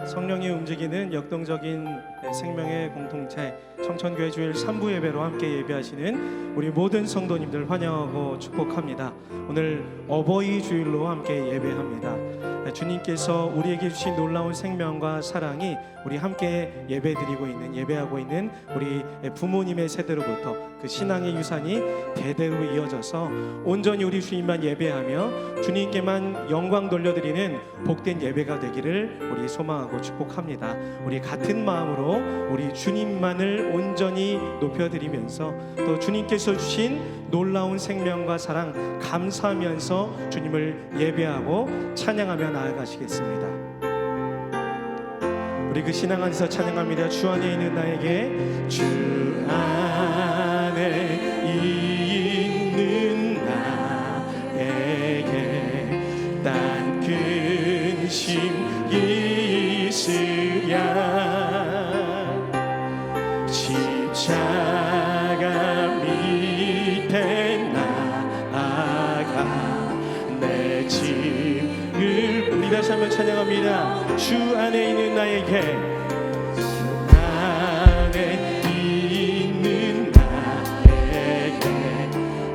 성령이 움직이는 역동적인 생명의 공동체 청천교회 주일 3부 예배로 함께 예배하시는 우리 모든 성도님들 환영하고 축복합니다. 오늘 어버이 주일로 함께 예배합니다. 주님께서 우리에게 주신 놀라운 생명과 사랑이 우리 함께 예배하고 있는 우리 부모님의 세대로부터 그 신앙의 유산이 대대로 이어져서 온전히 우리 주님만 예배하며 주님께만 영광 돌려드리는 복된 예배가 되기를 우리 소망하고 축복합니다. 우리 같은 마음으로 우리 주님만을 온전히 높여드리면서 또 주님께서 주신 놀라운 생명과 사랑 감사하면서 주님을 예배하고 찬양하며 나아가시겠습니다. 우리 그 신앙 안에서 찬양합니다. 주 안에 있는 나에게, 주 안에 있는 나에게 딴 근심 있으랴. 십자가 밑에 나아가 내 짐을, 우리 다시 한번 찬양합니다. 주 안에 있는 나에게, 주 안에 있는 나에게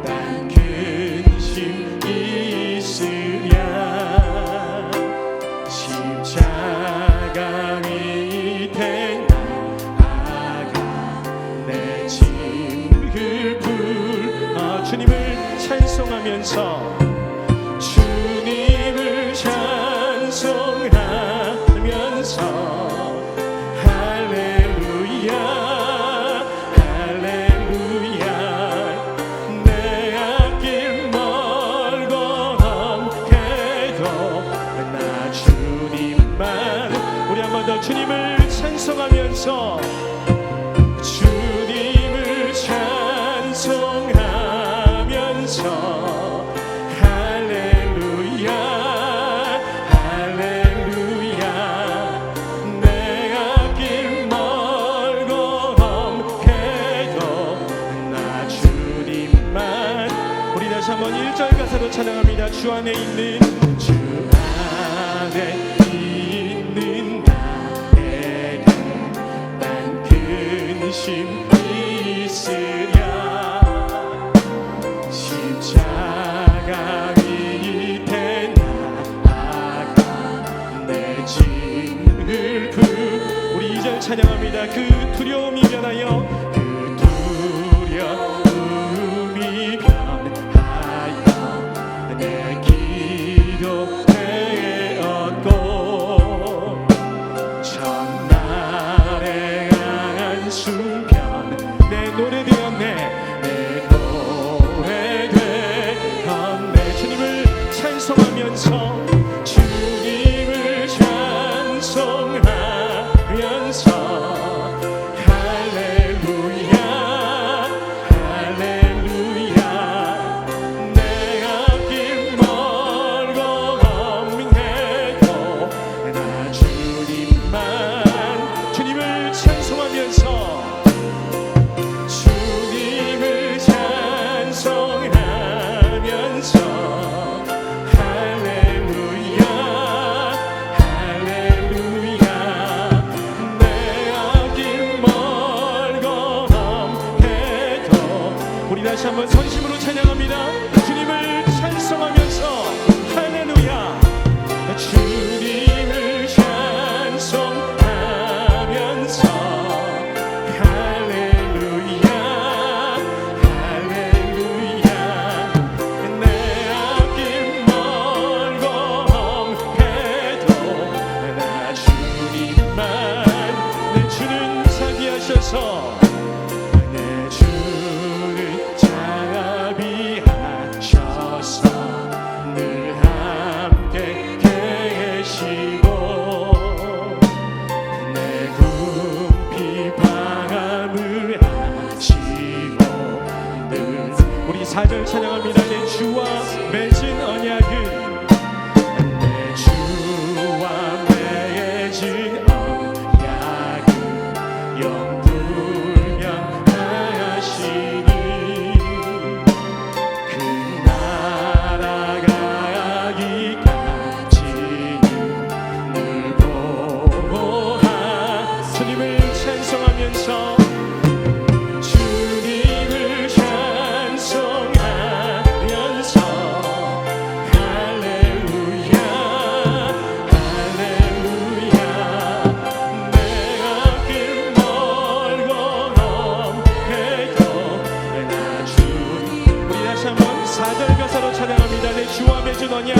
딴 근심 있으랴. 십자가 밑에 나아가 내 짐을 주님을 찬송하면서, 주님을 찬송하면서 할렐루야 할렐루야. 내 앞길 멀고 험해도 나 주님만, 우리 한 번 더 주님을 찬송하면서, 주님을 찬송하면서 한번 1절 가사로 찬양합니다. 주 안에 있는, 주 안에 있는 나에게 난 근심 있으랴. 십자가 밑에 나아가 내 짐을 우리 2절 찬양합니다. 그 두려움이 변하여, 그 두려움이 내 기도 되었고 전날의 한순간 내 노래 되었네, 내 노래 되었네. 주님을 찬송하면서, 주님을 찬송하면서 다시 한번 선심으로 찬양합니다. 주님을 찬송하면서 할렐루야. 주님을 찬송하면서 할렐루야 할렐루야. 내 앞길 멀고 험해도 나 주님만, 내 주는 자비하셔서 늘 함께 계시고 내 궁핍 방함을 하시고 늘, 우리 4절 찬양합니다. 내 주와 맺은 언약은, 내 주와 맺은 언약은 영불변하시니 날아가기까지는 늘 보고 찬송하면서 주님을 찬송하면서 할렐루야 할렐루야 내 앞길 멀고 엄해도 나 주님 우리 다시 한번 4절 가사로 찬양합니다. 내 주와 맺은 언약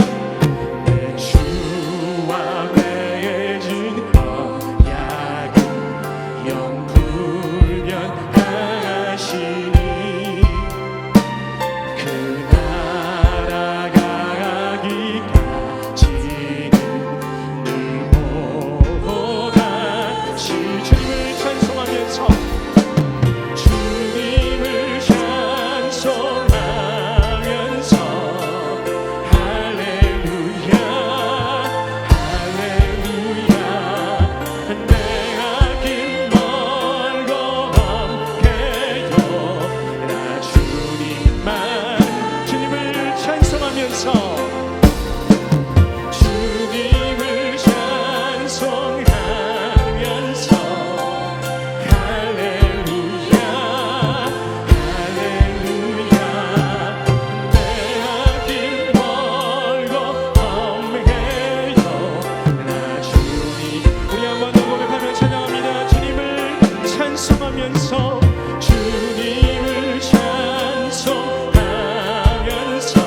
내 주와 맺은 언약은 영불변하시니 그 나라 가기까지는 늘 보호하시 주님을 찬송하면서 주님을 찬송하면서 할렐루야 할렐루야 내 앞길 멀고 엄해도 나 주님을 찬송하면서 주님을 찬송하면서 할렐루야 할렐루야 내 앞길 멀고 엄해도 나 주님 우리 한번 더 고백하며 찬양합니다. 주님을 찬송하면서 주님을 찬송하면서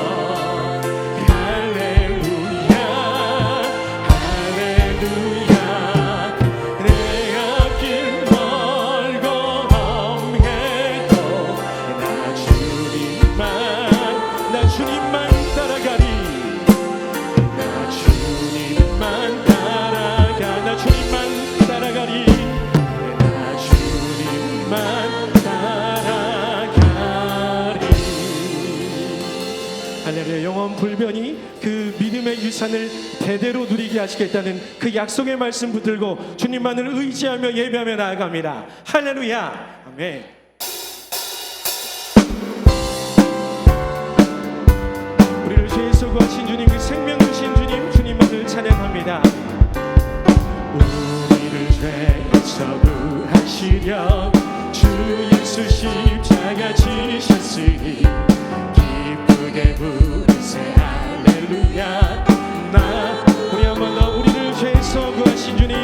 할렐루야 할렐루야 내 앞길 멀고 엄해도 나 주님만 따라가리 나 주님만 따라가 나 주님만 따라가리 나 주님만 따라가리 할렐루야 영원 불변이 그 믿음의 유산을 대대로 누리게 하시겠다는 그 약속의 말씀 붙들고 주님만을 의지하며 예배하며 나아갑니다. 할렐루야 아멘. 우리를 죄에서 구하신 주님 그 생명 주신 주님 주님만을 찬양합니다. 우리를 죄에서 구하시려 주 예수 십자가 지셨으니 기쁘게 부르세 할렐루야 나 우리 한 번 더 우리를 죄에서 구하신 주님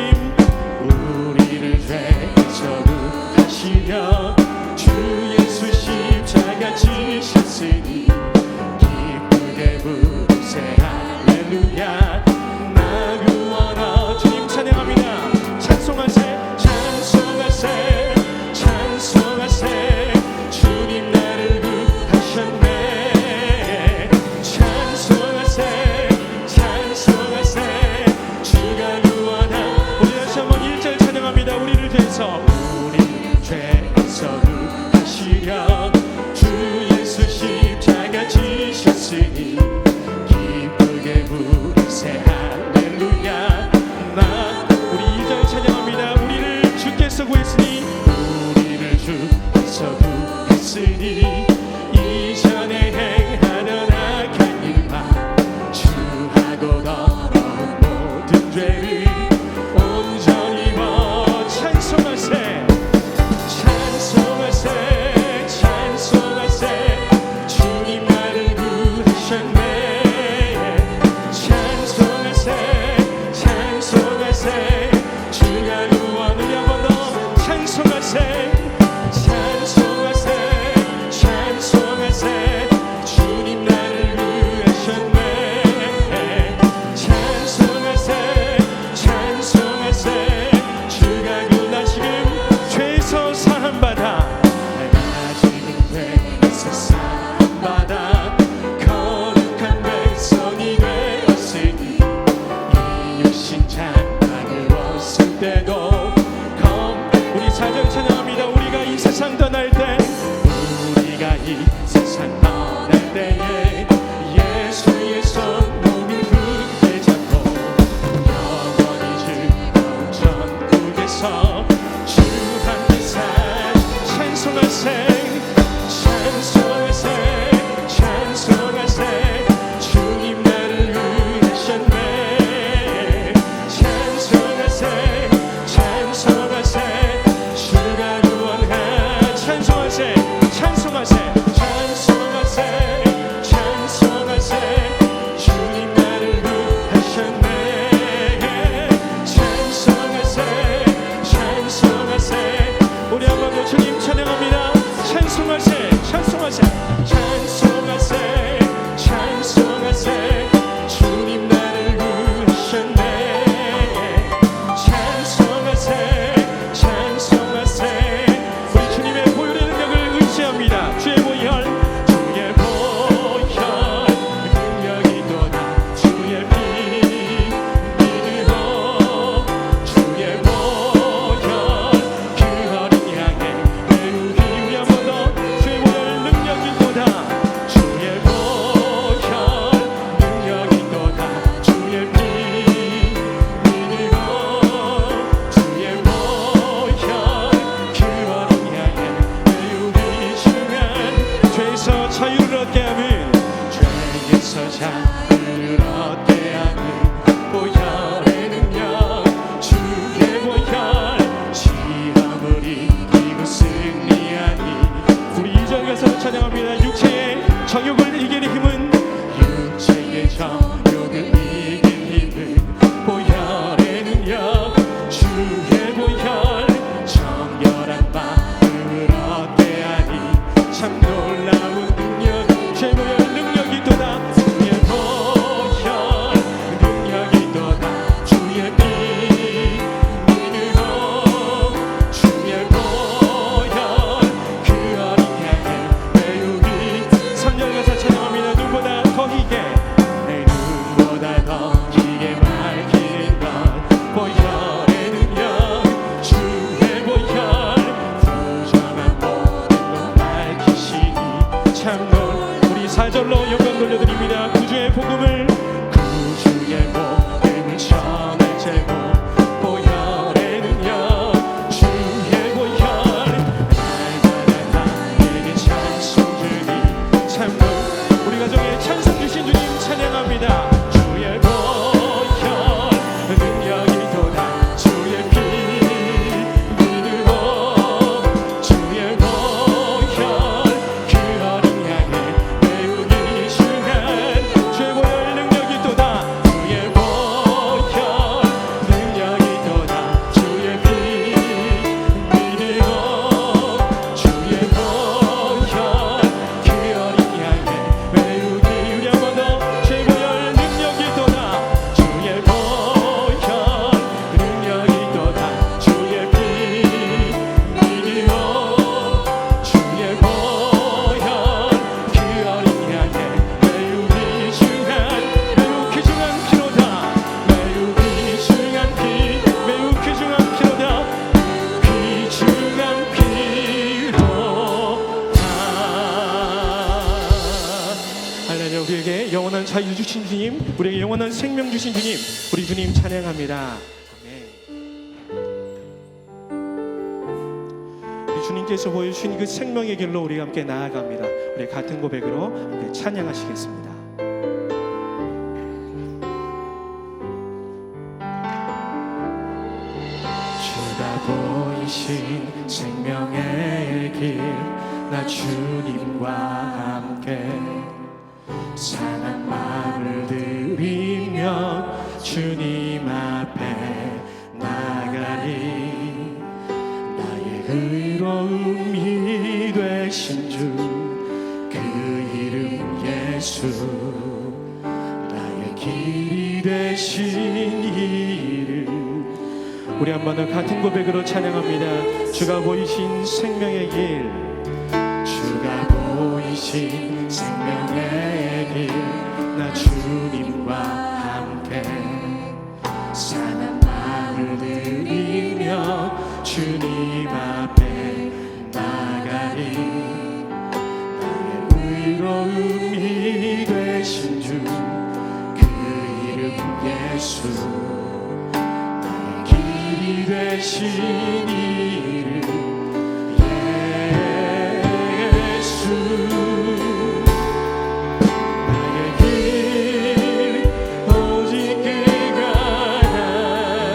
우리를 죄에서 구하시려 주 예수 십자가 지셨으니 기쁘게 부르세 할렐루야 나 구원하 주님 찬양합니다. 찬송하세 찬송하세 찬송하세 주님 나를 구하셨네 찬송하세 찬송하세 주가 구원하 우리 다시 한번 1절 찬양합니다. 우리를 죄에서 구하시려 주 예수 십자가 지셨으니 기쁘게 부르세 할렐루야 나 우리 2절 찬양합니다. 우리를 주께서 구했으니 우리를 주께서 구했으니 이전에 행하던 악한 일과 주하고 더러운 모든 죄를 온전히 벗 찬송하세 찬송하세 찬송하세 주님 나를 구하셨네 찬송하세 찬송하세 주가 구원을 한 번 더 찬송하세 찬송하세 찬송하세 주님 나를 구하셨네 찬송하세 찬송하세 주가 구나 지금 죄에서 사함받아 나 지금 죄에서 사함받아 거룩한 백성이 되었으니 이유신 장막을 벗을 때도 우리 4절 찬양합니다. 우리가 이 세상 떠날 때 우리가 이 세상 떠날 때에 예수의 손목을 굳게 잡고 영원히 즐거운 천국에서 주 함께 살 찬송하세 찬송하세 찬송하세 주님 나를 위하셨네 찬송하세 찬송하세 주가 정욕을 이기는 힘은 육체의 정욕을 이긴 힘은 보혈의 능력 주의 보혈 정결한 마음을 얻게 하니 참 놀라운 능력 주의 보혈 능력이 또다 주의 보혈 능력이 또다 주의 피 믿으로 주의 보혈 그 어린 양의 배우기 3절 가사 찬양합니다. 눈보다 더 희게 내 눈보다 더 길게 밝히는 것 보혈의 능력 주의 보혈 부정한 모든 것 밝히시니 참놀 우리 4절로 영광 돌려드립니다. 구주의 복음을 구주의 복음을 전할 제목 보혈의 능력 주의 보혈 날마다 나에게 찬송 주니 참놀 우리 가정에 찬송 주신 주님 찬양합니다. 주의 보혈 능력이 도다 주의 피 믿으고 주의 보혈 그 어린 양의 배우기 순간 주의 보혈 능력이 또다 주의 보혈 능력이 도다 주의 피 믿으고 주의 보혈 그 어린 양의 배우기 우리 한 번 더 주의 보혈 능력이 또다 주의 보혈 능력이 도다 주의 피 믿으오 주의 보혈 그 어린 양의 매우 귀중한 매우 귀중한 피로다 매우 귀중한 피 매우 귀중한 피로다 귀중한 피로다 할렐루야. 우리에게 영원한 자유 주신 주님, 우리에게 영원한 생명 주신 주님, 우리 주님 찬양합니다. 아멘. 우리 주님께서 보여주신 그 생명의 길로 우리가 함께 나아갑니다. 우리 같은 고백으로 함께 찬양하시겠습니다. 주가 보이신 생명의 길 나 주님과 함께 상한 마음을 들이며 주님 앞에 나가리 나의 의로움이 되신 주 그 이름 예수 나의 길이 되신 이름 우리 한 번 더 같은 고백으로 찬양합니다. 주가 보이신 생명의 길, 주가 보이신 생명의 길 나 주님과 함께 상한 마음을 들이며 주님 앞에 나가리 나의 의로움이 되신 주 그 이름 예수 나의 길이 되신 이름 예수 나의 길 오직 그가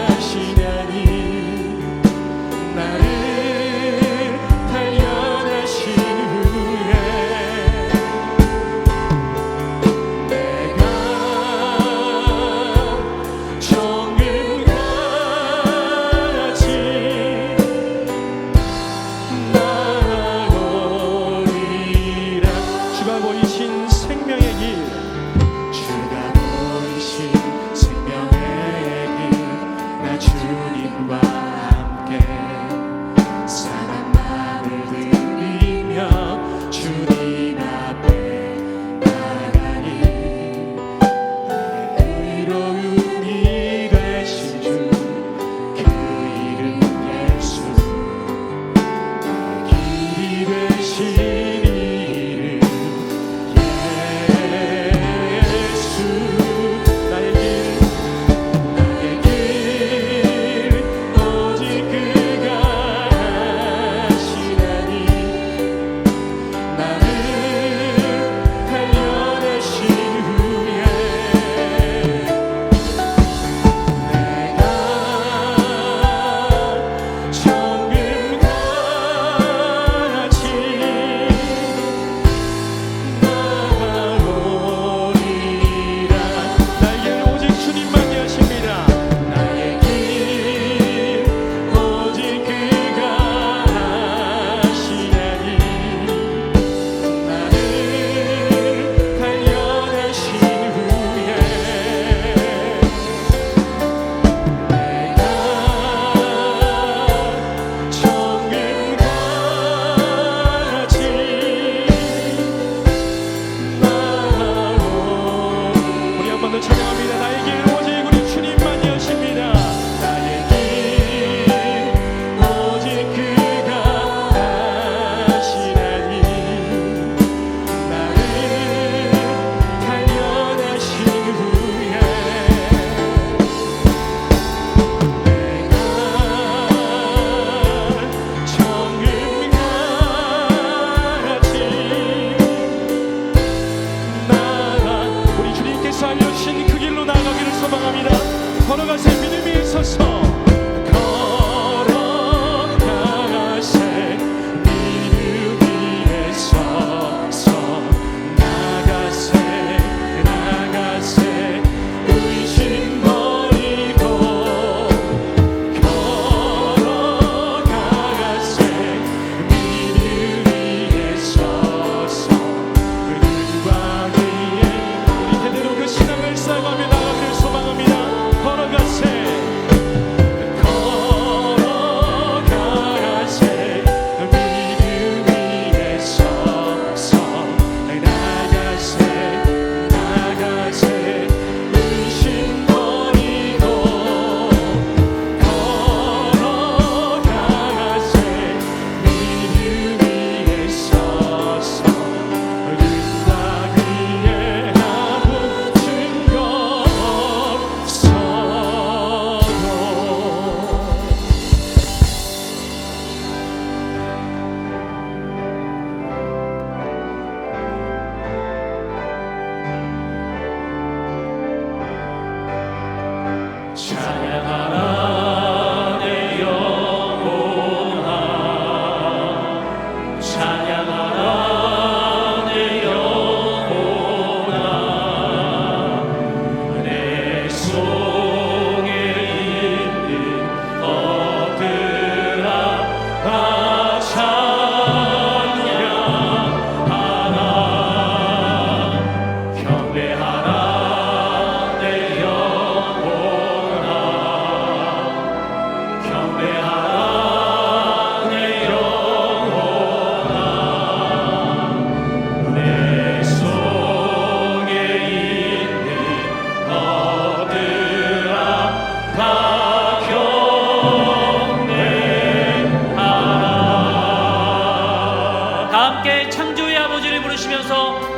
가시나니 나를 단련하신 후에 내가 정금같이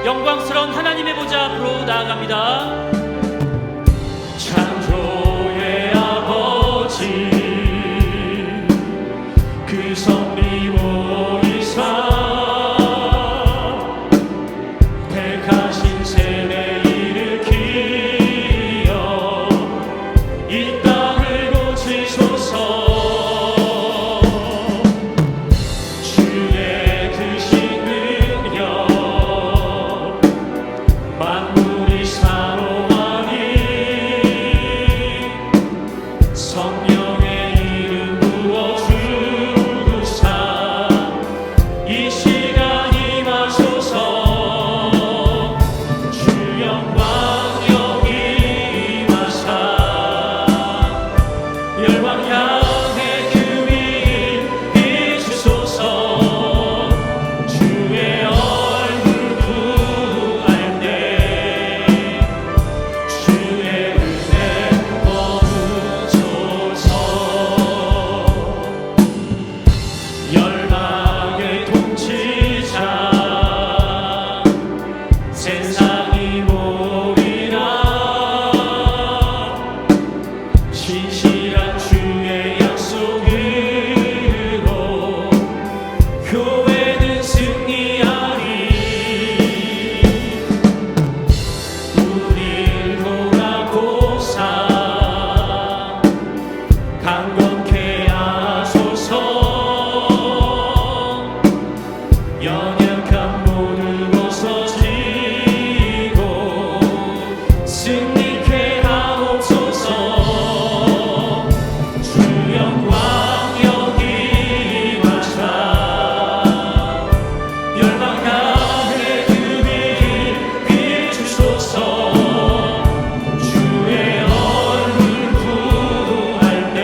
영광스러운 하나님의 보좌 앞으로 나아갑니다. 창조의 아버지 그 섭리 보이사 택하신 세대 일으키어 이 땅을 고치소서. 주의 크신 능력 만물이 사로하니 성령의 이름 부어주사 이 시간 임하소서. 주 영광 여기 임하사 열방 향해 그 위를 비추소서. 주의 얼굴 구할 때 주의 은혜 머무소서. 열방의 통치자 세상이 모이라 신실한 주의 약속으로 교회는 승리하리. 우릴 돌아보사 강건케 하소서. 연약한 모두 벗어지고 승리케 하옵소서. 주 영광 여기 임하사 열방 향해 그 빛 비추소서. 주의 얼굴 구할 때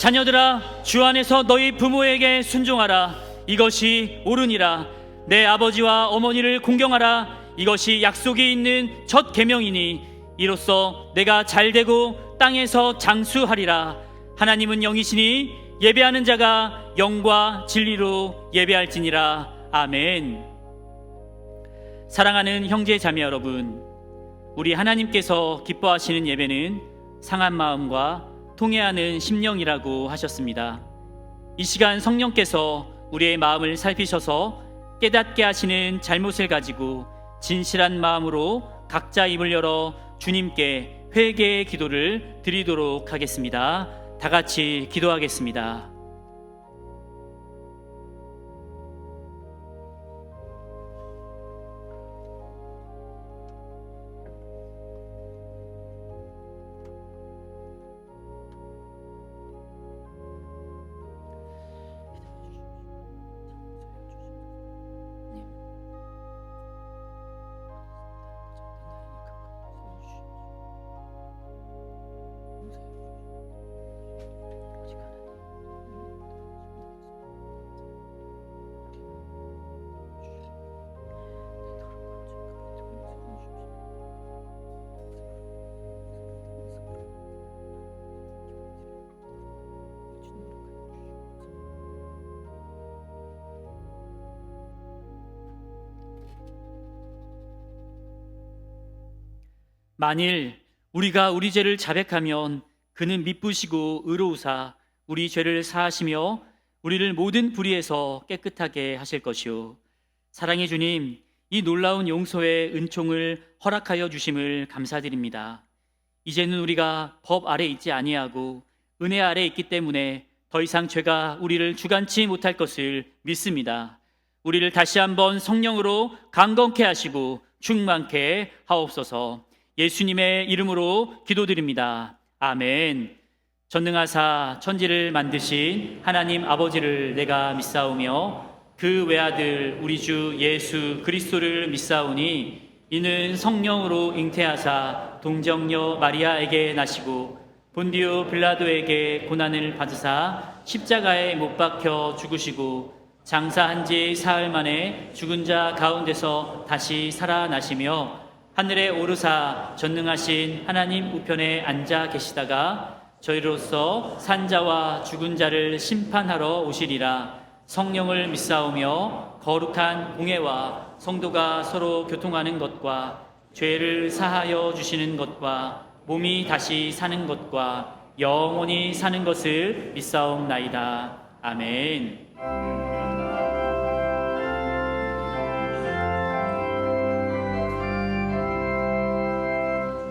자녀들아, 주 안에서 너희 부모에게 순종하라. 이것이 옳으니라. 내 아버지와 어머니를 공경하라. 이것이 약속이 있는 첫 계명이니 이로써 내가 잘되고 땅에서 장수하리라. 하나님은 영이시니 예배하는 자가 영과 진리로 예배할지니라. 아멘. 사랑하는 형제 자매 여러분, 우리 하나님께서 기뻐하시는 예배는 상한 마음과 통회하는 심령이라고 하셨습니다. 이 시간 성령께서 우리의 마음을 살피셔서 깨닫게 하시는 잘못을 가지고 진실한 마음으로 각자 입을 열어 주님께 회개의 기도를 드리도록 하겠습니다. 다 같이 기도하겠습니다. 만일 우리가 우리 죄를 자백하면 그는 미쁘시고 의로우사 우리 죄를 사하시며 우리를 모든 불의에서 깨끗하게 하실 것이요. 사랑의 주님, 이 놀라운 용서의 은총을 허락하여 주심을 감사드립니다. 이제는 우리가 법 아래 있지 아니하고 은혜 아래 있기 때문에 더 이상 죄가 우리를 주관치 못할 것을 믿습니다. 우리를 다시 한번 성령으로 강건케 하시고 충만케 하옵소서. 예수님의 이름으로 기도드립니다. 아멘. 전능하사 천지를 만드신 하나님 아버지를 내가 믿사오며 그 외아들 우리 주 예수 그리스도를 믿사오니 이는 성령으로 잉태하사 동정녀 마리아에게 나시고 본디오 빌라도에게 고난을 받으사 십자가에 못 박혀 죽으시고 장사한 지 사흘 만에 죽은 자 가운데서 다시 살아나시며 하늘에 오르사 전능하신 하나님 우편에 앉아 계시다가 저희로서 산자와 죽은 자를 심판하러 오시리라. 성령을 믿사오며 거룩한 공회와 성도가 서로 교통하는 것과 죄를 사하여 주시는 것과 몸이 다시 사는 것과 영원히 사는 것을 믿사옵나이다. 아멘.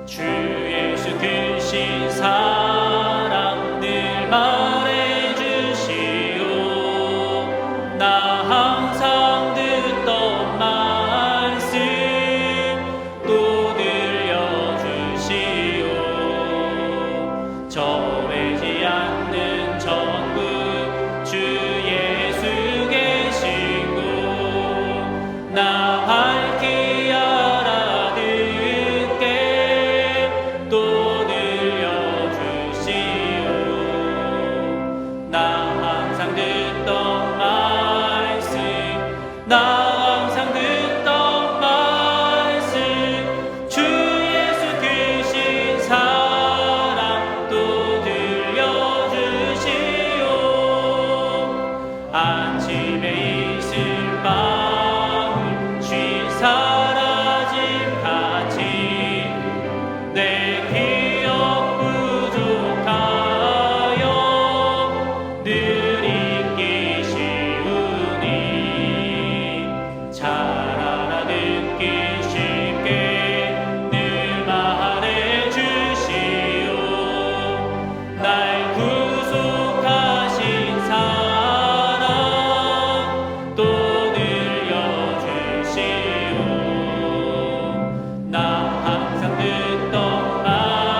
주 예수 크신 사랑 늘 말해주시오. 나 항상 듣던 말씀 또 들려주시오. 정해지 않는 천국 주 예수 계시고 나 밝히 아침에 있을 밤을 쉴 사라짐 같이 내 기억 부족하여 늘 잊기 쉬우니 잘 알아듣기 쉽게 늘 말해주시오. 날 구속하신 나 항상 듣던 말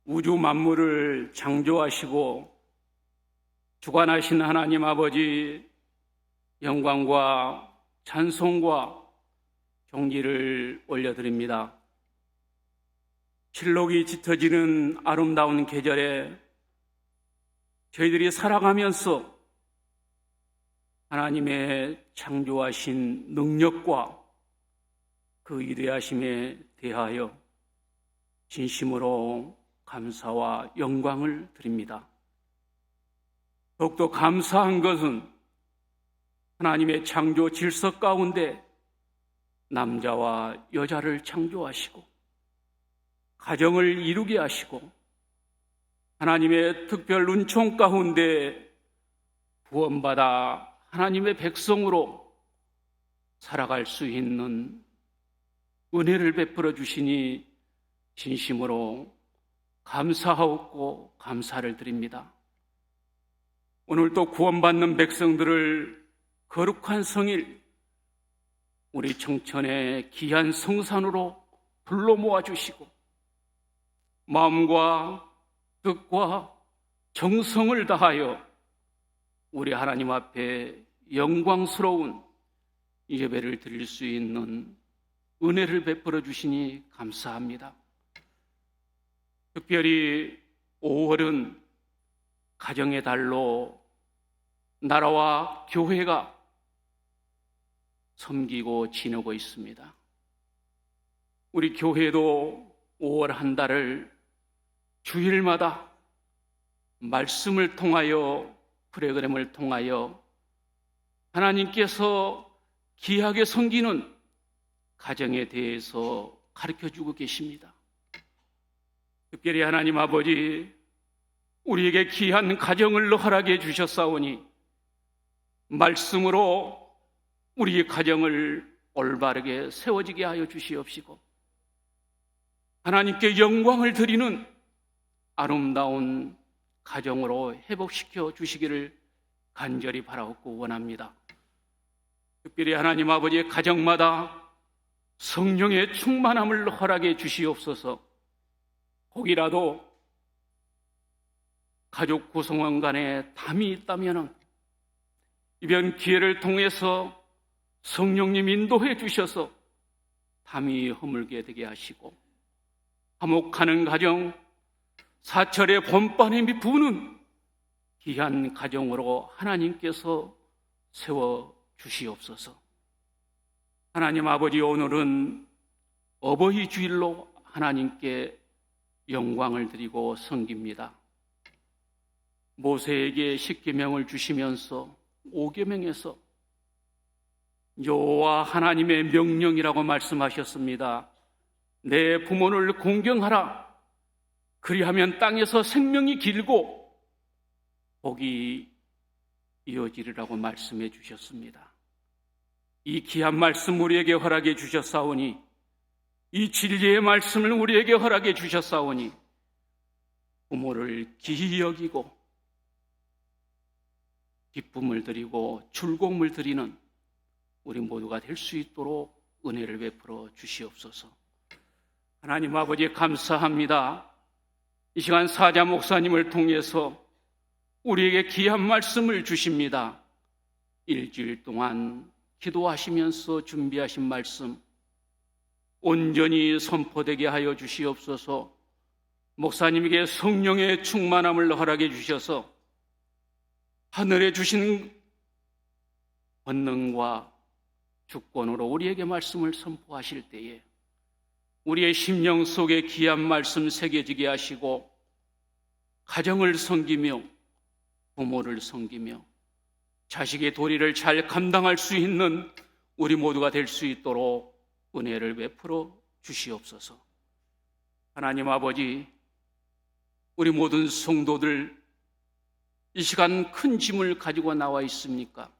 우주 만물을 창조하시고 주관하신 하나님 아버지, 영광과 찬송과 경지를 올려드립니다. 실록이 짙어지는 아름다운 계절에 저희들이 살아가면서 하나님의 창조하신 능력과 그 위대하심에 대하여 진심으로 감사와 영광을 드립니다. 더욱더 감사한 것은 하나님의 창조 질서 가운데 남자와 여자를 창조하시고 가정을 이루게 하시고 하나님의 특별 은총 가운데 구원받아 하나님의 백성으로 살아갈 수 있는 은혜를 베풀어 주시니 진심으로 감사하고 감사를 드립니다. 오늘 또 구원받는 백성들을 거룩한 성일, 우리 청천의 귀한 성산으로 불러 모아주시고 마음과 뜻과 정성을 다하여 우리 하나님 앞에 영광스러운 예배를 드릴 수 있는 은혜를 베풀어 주시니 감사합니다. 특별히 5월은 가정의 달로 나라와 교회가 섬기고 지내고 있습니다. 우리 교회도 5월 한 달을 주일마다 말씀을 통하여 프로그램을 통하여 하나님께서 귀하게 섬기는 가정에 대해서 가르쳐주고 계십니다. 특별히 하나님 아버지, 우리에게 귀한 가정을 허락해 주셨사오니 말씀으로 우리의 가정을 올바르게 세워지게 하여 주시옵시고 하나님께 영광을 드리는 아름다운 가정으로 회복시켜 주시기를 간절히 바라옵고 원합니다. 특별히 하나님 아버지의 가정마다 성령의 충만함을 허락해 주시옵소서. 혹이라도 가족 구성원 간에 담이 있다면 이번 기회를 통해서 성령님 인도해 주셔서 담이 허물게 되게 하시고 화목하는 가정, 사철의 봄바람이 부는 귀한 가정으로 하나님께서 세워 주시옵소서. 하나님 아버지, 오늘은 어버이 주일로 하나님께 영광을 드리고 섬깁니다. 모세에게 십계명을 주시면서 5계명에서 여호와 하나님의 명령이라고 말씀하셨습니다. 내 부모를 공경하라. 그리하면 땅에서 생명이 길고 복이 이어지리라고 말씀해 주셨습니다. 이 귀한 말씀 우리에게 허락해 주셨사오니, 이 진리의 말씀을 우리에게 허락해 주셨사오니 부모를 귀히 여기고 기쁨을 드리고 즐거움을 드리는 우리 모두가 될 수 있도록 은혜를 베풀어 주시옵소서. 하나님 아버지, 감사합니다. 이 시간 사자 목사님을 통해서 우리에게 귀한 말씀을 주십니다. 일주일 동안 기도하시면서 준비하신 말씀 온전히 선포되게 하여 주시옵소서. 목사님에게 성령의 충만함을 허락해 주셔서 하늘에 주신 권능과 주권으로 우리에게 말씀을 선포하실 때에 우리의 심령 속에 귀한 말씀 새겨지게 하시고 가정을 섬기며 부모를 섬기며 자식의 도리를 잘 감당할 수 있는 우리 모두가 될 수 있도록 은혜를 베풀어 주시옵소서. 하나님 아버지, 우리 모든 성도들 이 시간 큰 짐을 가지고 나와 있습니까?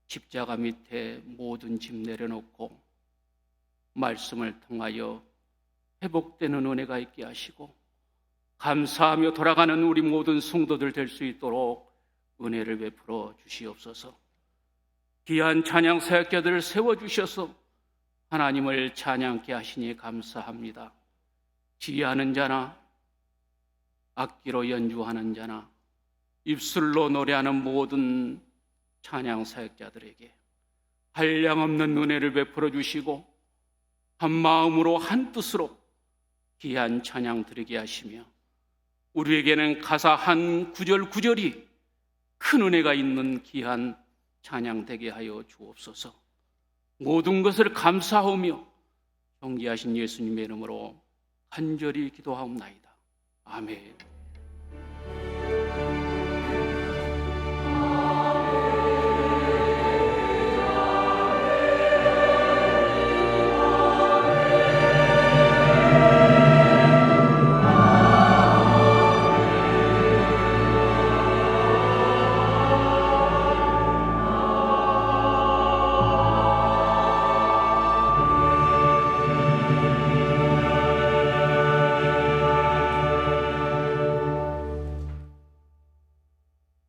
십자가 밑에 모든 짐 내려놓고 말씀을 통하여 회복되는 은혜가 있게 하시고 감사하며 돌아가는 우리 모든 성도들 될 수 있도록 은혜를 베풀어 주시옵소서. 귀한 찬양 사역자들을 세워주셔서 하나님을 찬양케 하시니 감사합니다. 지혜하는 자나 악기로 연주하는 자나 입술로 노래하는 모든 찬양 사역자들에게 한량없는 은혜를 베풀어 주시고 한 마음으로 한 뜻으로 귀한 찬양 드리게 하시며 우리에게는 가사 한 구절 구절이 큰 은혜가 있는 귀한 찬양 되게 하여 주옵소서. 모든 것을 감사하며 존귀하신 예수님의 이름으로 간절히 기도하옵나이다. 아멘.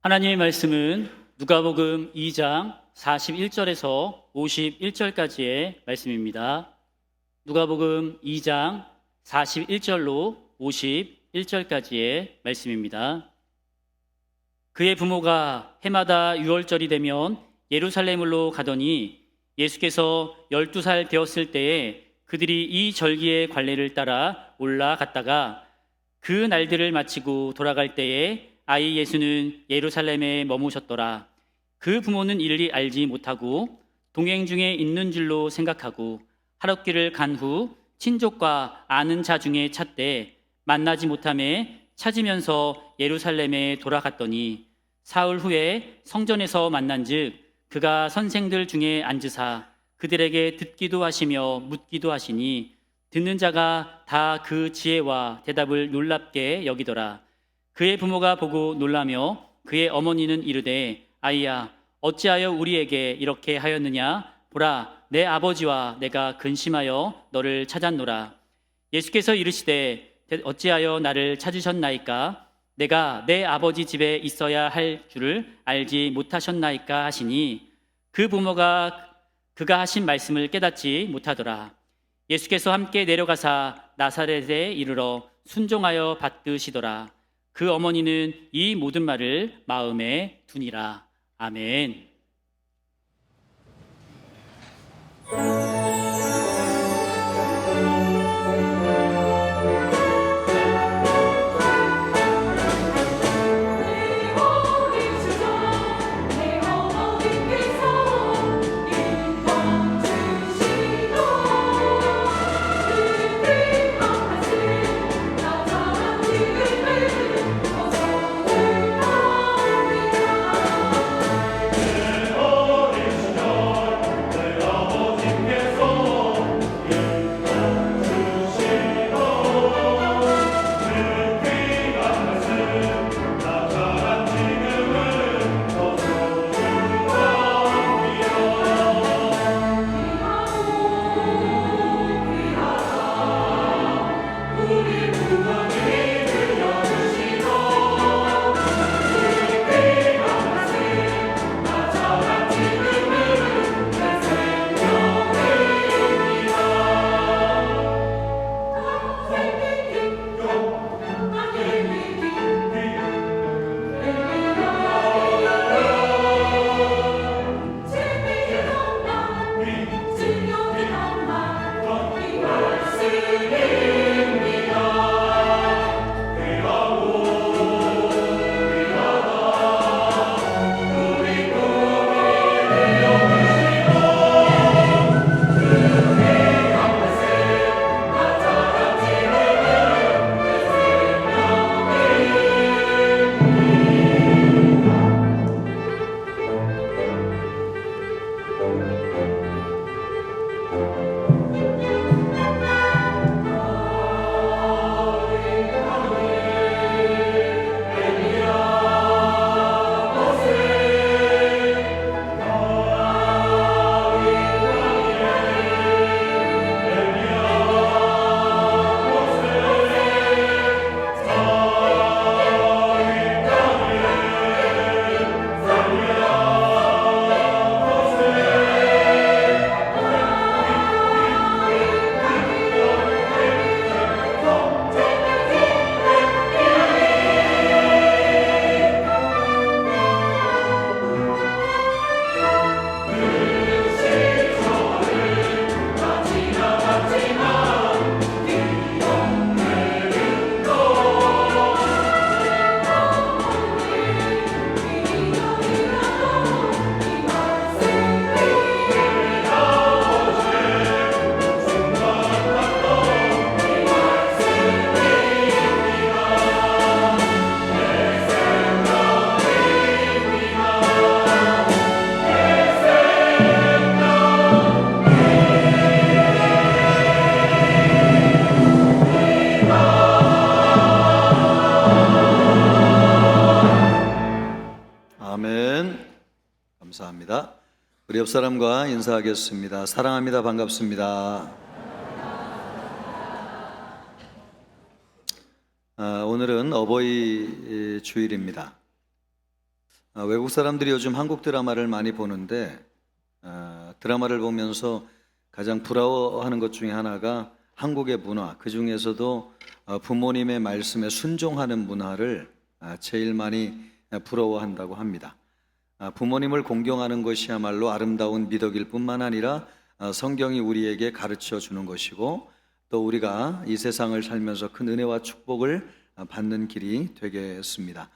하나님의 말씀은 누가복음 2장 41절에서 51절까지의 말씀입니다. 누가복음 2장 41절로 51절까지의 말씀입니다. 그의 부모가 해마다 유월절이 되면 예루살렘으로 가더니 예수께서 12살 되었을 때에 그들이 이 절기의 관례를 따라 올라갔다가 그 날들을 마치고 돌아갈 때에 아이 예수는 예루살렘에 머무셨더라. 그 부모는 이를 알지 못하고 동행 중에 있는 줄로 생각하고 하룻길을 간 후 친족과 아는 자 중에 찾되 만나지 못하매 찾으면서 예루살렘에 돌아갔더니 사흘 후에 성전에서 만난즉 그가 선생들 중에 앉으사 그들에게 듣기도 하시며 묻기도 하시니 듣는 자가 다 그 지혜와 대답을 놀랍게 여기더라. 그의 부모가 보고 놀라며 그의 어머니는 이르되 아이야 어찌하여 우리에게 이렇게 하였느냐? 보라 내 아버지와 내가 근심하여 너를 찾았노라. 예수께서 이르시되 어찌하여 나를 찾으셨나이까? 내가 내 아버지 집에 있어야 할 줄을 알지 못하셨나이까 하시니 그 부모가 그가 하신 말씀을 깨닫지 못하더라. 예수께서 함께 내려가사 나사렛에 이르러 순종하여 받드시더라. 그 어머니는 이 모든 말을 마음에 두니라. 아멘. 우리 옆 사람과 인사하겠습니다. 사랑합니다. 반갑습니다. 오늘은 어버이 주일입니다. 외국 사람들이 요즘 한국 드라마를 많이 보는데 드라마를 보면서 가장 부러워하는 것 중에 하나가 한국의 문화, 그 중에서도 부모님의 말씀에 순종하는 문화를 제일 많이 부러워한다고 합니다. 부모님을 공경하는 것이야말로 아름다운 미덕일 뿐만 아니라 성경이 우리에게 가르쳐 주는 것이고, 또 우리가 이 세상을 살면서 큰 은혜와 축복을 받는 길이 되겠습니다.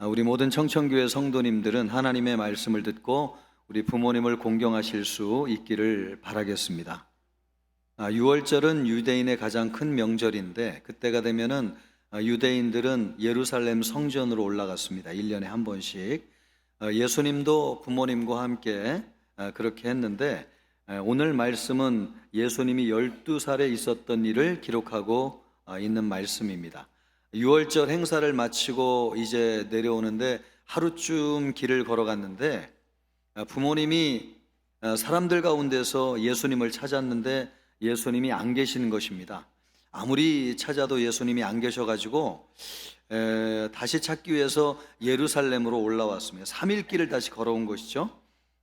우리 모든 청천교회 성도님들은 하나님의 말씀을 듣고 우리 부모님을 공경하실 수 있기를 바라겠습니다. 6월절은 유대인의 가장 큰 명절인데, 그때가 되면은 유대인들은 예루살렘 성전으로 올라갔습니다. 1년에 한 번씩. 예수님도 부모님과 함께 그렇게 했는데, 오늘 말씀은 예수님이 12살에 있었던 일을 기록하고 있는 말씀입니다. 6월절 행사를 마치고 이제 내려오는데 하루쯤 길을 걸어갔는데 부모님이 사람들 가운데서 예수님을 찾았는데 예수님이 안 계시는 것입니다. 아무리 찾아도 예수님이 안 계셔가지고 다시 찾기 위해서 예루살렘으로 올라왔습니다. 3일 길을 다시 걸어온 것이죠.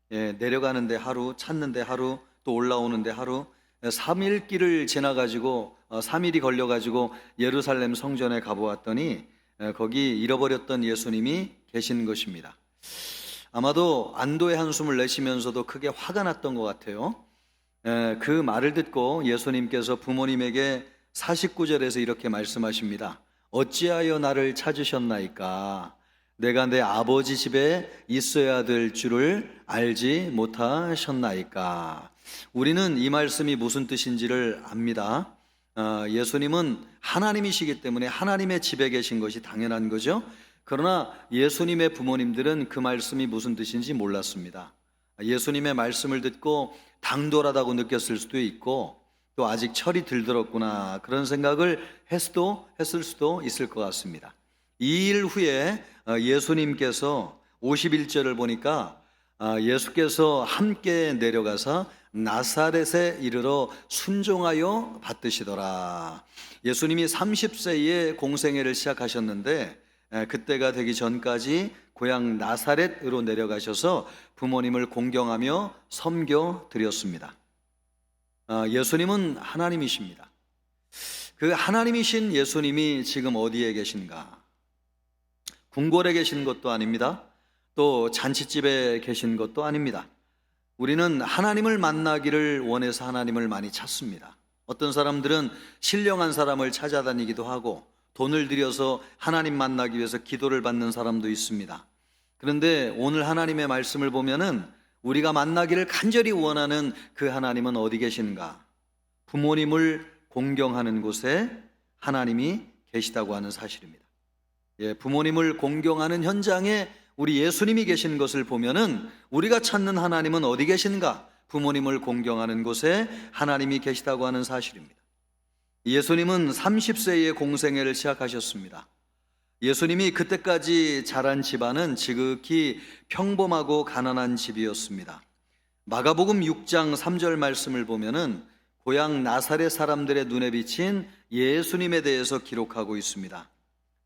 내려가는데 하루, 찾는데 하루, 또 올라오는데 하루, 3일 길을 지나가지고 3일이 걸려가지고 예루살렘 성전에 가보았더니 거기 잃어버렸던 예수님이 계신 것입니다. 아마도 안도의 한숨을 내쉬면서도 크게 화가 났던 것 같아요. 그 말을 듣고 예수님께서 부모님에게 49절에서 이렇게 말씀하십니다. 어찌하여 나를 찾으셨나이까? 내가 내 아버지 집에 있어야 될 줄을 알지 못하셨나이까? 우리는 이 말씀이 무슨 뜻인지를 압니다. 예수님은 하나님이시기 때문에 하나님의 집에 계신 것이 당연한 거죠. 그러나 예수님의 부모님들은 그 말씀이 무슨 뜻인지 몰랐습니다. 예수님의 말씀을 듣고 당돌하다고 느꼈을 수도 있고, 또 아직 철이 들들었구나 그런 생각을 했을 수도 있을 것 같습니다. 2일 후에 예수님께서 51절을 보니까 예수께서 함께 내려가서 나사렛에 이르러 순종하여 받드시더라. 예수님이 30세에 공생애를 시작하셨는데 그때가 되기 전까지 고향 나사렛으로 내려가셔서 부모님을 공경하며 섬겨 드렸습니다. 예수님은 하나님이십니다. 그 하나님이신 예수님이 지금 어디에 계신가? 궁궐에 계신 것도 아닙니다. 또 잔치집에 계신 것도 아닙니다. 우리는 하나님을 만나기를 원해서 하나님을 많이 찾습니다. 어떤 사람들은 신령한 사람을 찾아다니기도 하고 돈을 들여서 하나님 만나기 위해서 기도를 받는 사람도 있습니다. 그런데 오늘 하나님의 말씀을 보면은 우리가 만나기를 간절히 원하는 그 하나님은 어디 계신가? 부모님을 공경하는 곳에 하나님이 계시다고 하는 사실입니다. 부모님을 공경하는 현장에 우리 예수님이 계신 것을 보면은 우리가 찾는 하나님은 어디 계신가? 부모님을 공경하는 곳에 하나님이 계시다고 하는 사실입니다. 예수님은 30세에 공생애를 시작하셨습니다. 예수님이 그때까지 자란 집안은 지극히 평범하고 가난한 집이었습니다. 마가복음 6장 3절 말씀을 보면은 고향 나사렛 사람들의 눈에 비친 예수님에 대해서 기록하고 있습니다.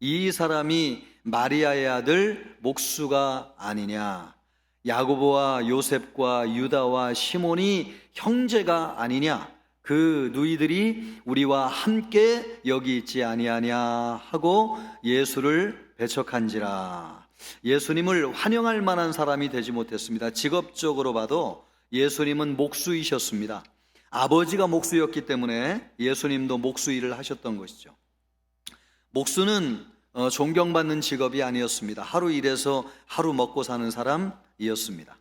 이 사람이 마리아의 아들 목수가 아니냐? 야고보와 요셉과 유다와 시몬이 형제가 아니냐? 그 누이들이 우리와 함께 여기 있지 아니하냐 하고 예수를 배척한지라. 예수님을 환영할 만한 사람이 되지 못했습니다. 직업적으로 봐도 예수님은 목수이셨습니다. 아버지가 목수였기 때문에 예수님도 목수 일을 하셨던 것이죠. 목수는 존경받는 직업이 아니었습니다. 하루 일해서 하루 먹고 사는 사람이었습니다.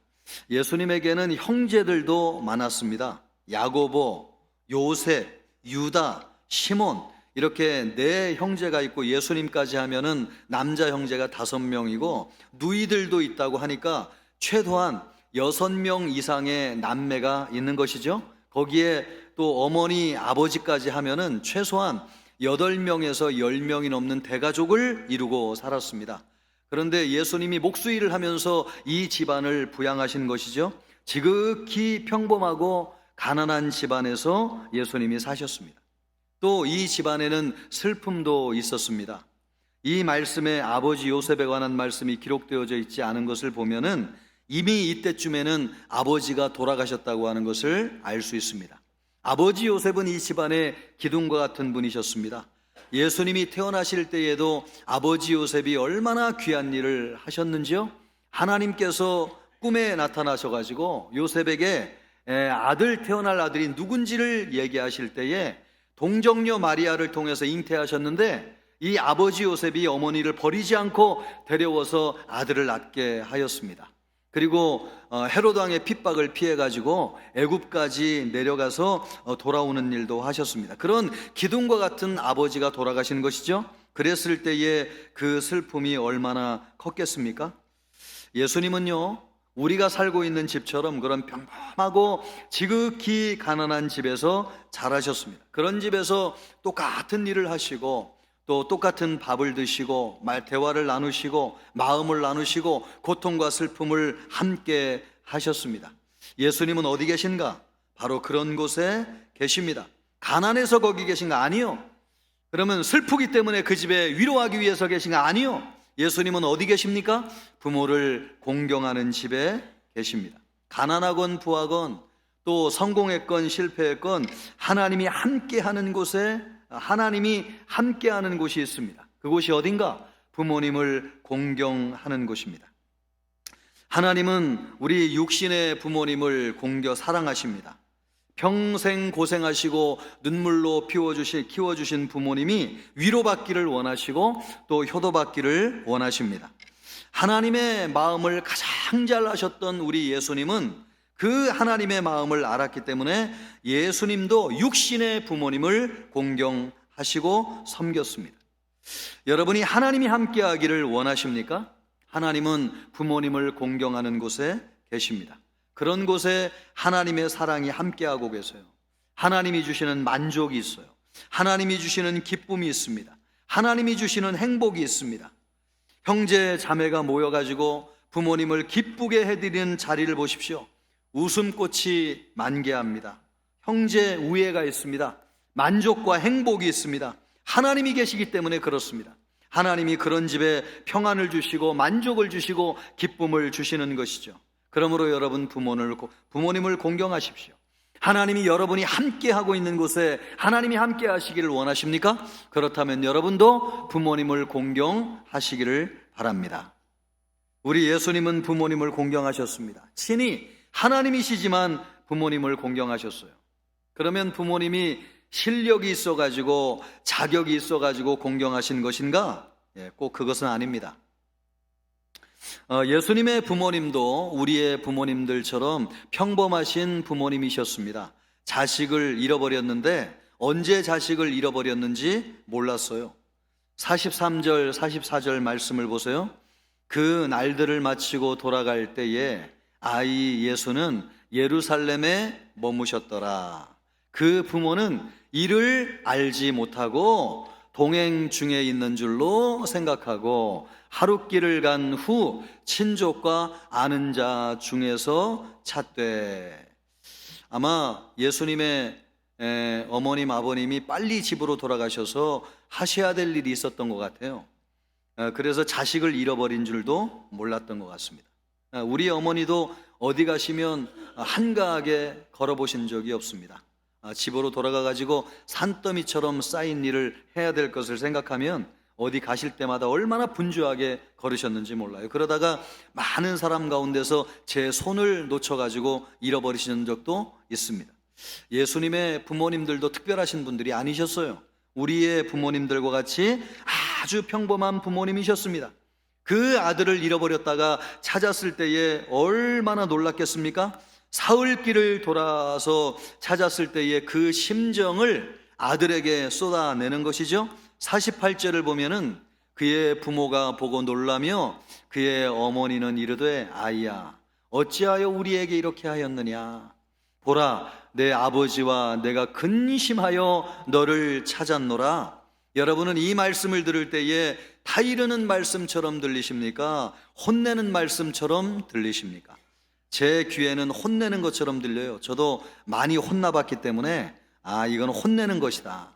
예수님에게는 형제들도 많았습니다. 야고보, 요셉, 유다, 시몬, 이렇게 네 형제가 있고 예수님까지 하면은 남자 형제가 5명이고 누이들도 있다고 하니까 최소한 6명 이상의 남매가 있는 것이죠. 거기에 또 어머니, 아버지까지 하면은 최소한 8명에서 10명이 넘는 대가족을 이루고 살았습니다. 그런데 예수님이 목수일을 하면서 이 집안을 부양하신 것이죠. 지극히 평범하고 가난한 집안에서 예수님이 사셨습니다. 또 이 집안에는 슬픔도 있었습니다. 이 말씀에 아버지 요셉에 관한 말씀이 기록되어져 있지 않은 것을 보면은 이미 이때쯤에는 아버지가 돌아가셨다고 하는 것을 알 수 있습니다. 아버지 요셉은 이 집안의 기둥과 같은 분이셨습니다. 예수님이 태어나실 때에도 아버지 요셉이 얼마나 귀한 일을 하셨는지요? 하나님께서 꿈에 나타나셔가지고 요셉에게 아들 태어날 아들이 누군지를 얘기하실 때에 동정녀 마리아를 통해서 잉태하셨는데 이 아버지 요셉이 어머니를 버리지 않고 데려와서 아들을 낳게 하였습니다. 그리고 헤롯 왕의 핍박을 피해가지고 애굽까지 내려가서 돌아오는 일도 하셨습니다. 그런 기둥과 같은 아버지가 돌아가신 것이죠. 그랬을 때의 그 슬픔이 얼마나 컸겠습니까? 예수님은요, 우리가 살고 있는 집처럼 그런 평범하고 지극히 가난한 집에서 자라셨습니다. 그런 집에서 똑같은 일을 하시고 또 똑같은 밥을 드시고 대화를 나누시고 마음을 나누시고 고통과 슬픔을 함께 하셨습니다. 예수님은 어디 계신가? 바로 그런 곳에 계십니다. 가난해서 거기 계신가? 아니요. 그러면 슬프기 때문에 그 집에 위로하기 위해서 계신가? 아니요. 예수님은 어디 계십니까? 부모를 공경하는 집에 계십니다. 가난하건 부하건 또 성공했건 실패했건 하나님이 함께하는 곳에 하나님이 함께하는 곳이 있습니다. 그곳이 어딘가? 부모님을 공경하는 곳입니다. 하나님은 우리 육신의 부모님을 공겨 사랑하십니다. 평생 고생하시고 눈물로 키워주신 부모님이 위로받기를 원하시고 또 효도받기를 원하십니다. 하나님의 마음을 가장 잘 아셨던 우리 예수님은 그 하나님의 마음을 알았기 때문에 예수님도 육신의 부모님을 공경하시고 섬겼습니다. 여러분이 하나님이 함께하기를 원하십니까? 하나님은 부모님을 공경하는 곳에 계십니다. 그런 곳에 하나님의 사랑이 함께하고 계세요. 하나님이 주시는 만족이 있어요. 하나님이 주시는 기쁨이 있습니다. 하나님이 주시는 행복이 있습니다. 형제 자매가 모여가지고 부모님을 기쁘게 해드리는 자리를 보십시오. 웃음꽃이 만개합니다. 형제 우애가 있습니다. 만족과 행복이 있습니다. 하나님이 계시기 때문에 그렇습니다. 하나님이 그런 집에 평안을 주시고 만족을 주시고 기쁨을 주시는 것이죠. 그러므로 여러분 부모님을 공경하십시오. 하나님이 여러분이 함께하고 있는 곳에 하나님이 함께 하시기를 원하십니까? 그렇다면 여러분도 부모님을 공경하시기를 바랍니다. 우리 예수님은 부모님을 공경하셨습니다. 친히 하나님이시지만 부모님을 공경하셨어요. 그러면 부모님이 실력이 있어가지고 자격이 있어가지고 공경하신 것인가? 꼭 그것은 아닙니다. 예수님의 부모님도 우리의 부모님들처럼 평범하신 부모님이셨습니다. 자식을 잃어버렸는데 언제 자식을 잃어버렸는지 몰랐어요. 43절, 44절 말씀을 보세요. 그 날들을 마치고 돌아갈 때에 아이 예수는 예루살렘에 머무셨더라. 그 부모는 이를 알지 못하고 동행 중에 있는 줄로 생각하고 하룻길을 간 후 친족과 아는 자 중에서 찾되. 아마 예수님의 어머님 아버님이 빨리 집으로 돌아가셔서 하셔야 될 일이 있었던 것 같아요. 그래서 자식을 잃어버린 줄도 몰랐던 것 같습니다. 우리 어머니도 어디 가시면 한가하게 걸어보신 적이 없습니다. 집으로 돌아가가지고 산더미처럼 쌓인 일을 해야 될 것을 생각하면 어디 가실 때마다 얼마나 분주하게 걸으셨는지 몰라요. 그러다가 많은 사람 가운데서 제 손을 놓쳐가지고 잃어버리시는 적도 있습니다. 예수님의 부모님들도 특별하신 분들이 아니셨어요. 우리의 부모님들과 같이 아주 평범한 부모님이셨습니다. 그 아들을 잃어버렸다가 찾았을 때에 얼마나 놀랐겠습니까? 사흘길을 돌아서 찾았을 때의 그 심정을 아들에게 쏟아내는 것이죠. 48절을 보면은 그의 부모가 보고 놀라며 그의 어머니는 이르되 아이야 어찌하여 우리에게 이렇게 하였느냐. 보라 내 아버지와 내가 근심하여 너를 찾았노라. 여러분은 이 말씀을 들을 때에 타이르는 말씀처럼 들리십니까? 혼내는 말씀처럼 들리십니까? 제 귀에는 혼내는 것처럼 들려요. 저도 많이 혼나봤기 때문에 이건 혼내는 것이다.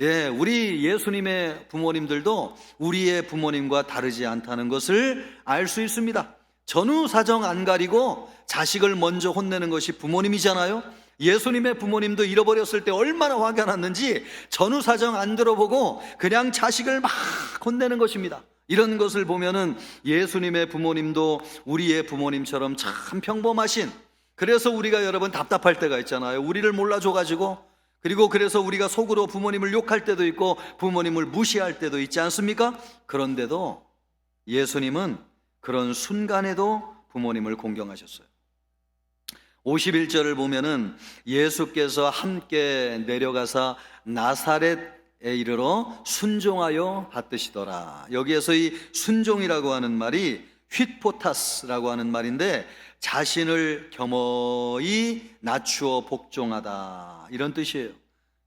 예, 우리 예수님의 부모님들도 우리의 부모님과 다르지 않다는 것을 알 수 있습니다. 전후 사정 안 가리고 자식을 먼저 혼내는 것이 부모님이잖아요. 예수님의 부모님도 잃어버렸을 때 얼마나 화가 났는지 전후 사정 안 들어보고 그냥 자식을 막 혼내는 것입니다. 이런 것을 보면은 예수님의 부모님도 우리의 부모님처럼 참 평범하신, 그래서 우리가 여러분 답답할 때가 있잖아요. 우리를 몰라줘가지고, 그리고 그래서 우리가 속으로 부모님을 욕할 때도 있고 부모님을 무시할 때도 있지 않습니까? 그런데도 예수님은 그런 순간에도 부모님을 공경하셨어요. 51절을 보면은 예수께서 함께 내려가사 나사렛에 이르러 순종하여 받드시더라. 여기에서 이 순종이라고 하는 말이 휘포타스라고 하는 말인데, 자신을 겸허히 낮추어 복종하다, 이런 뜻이에요.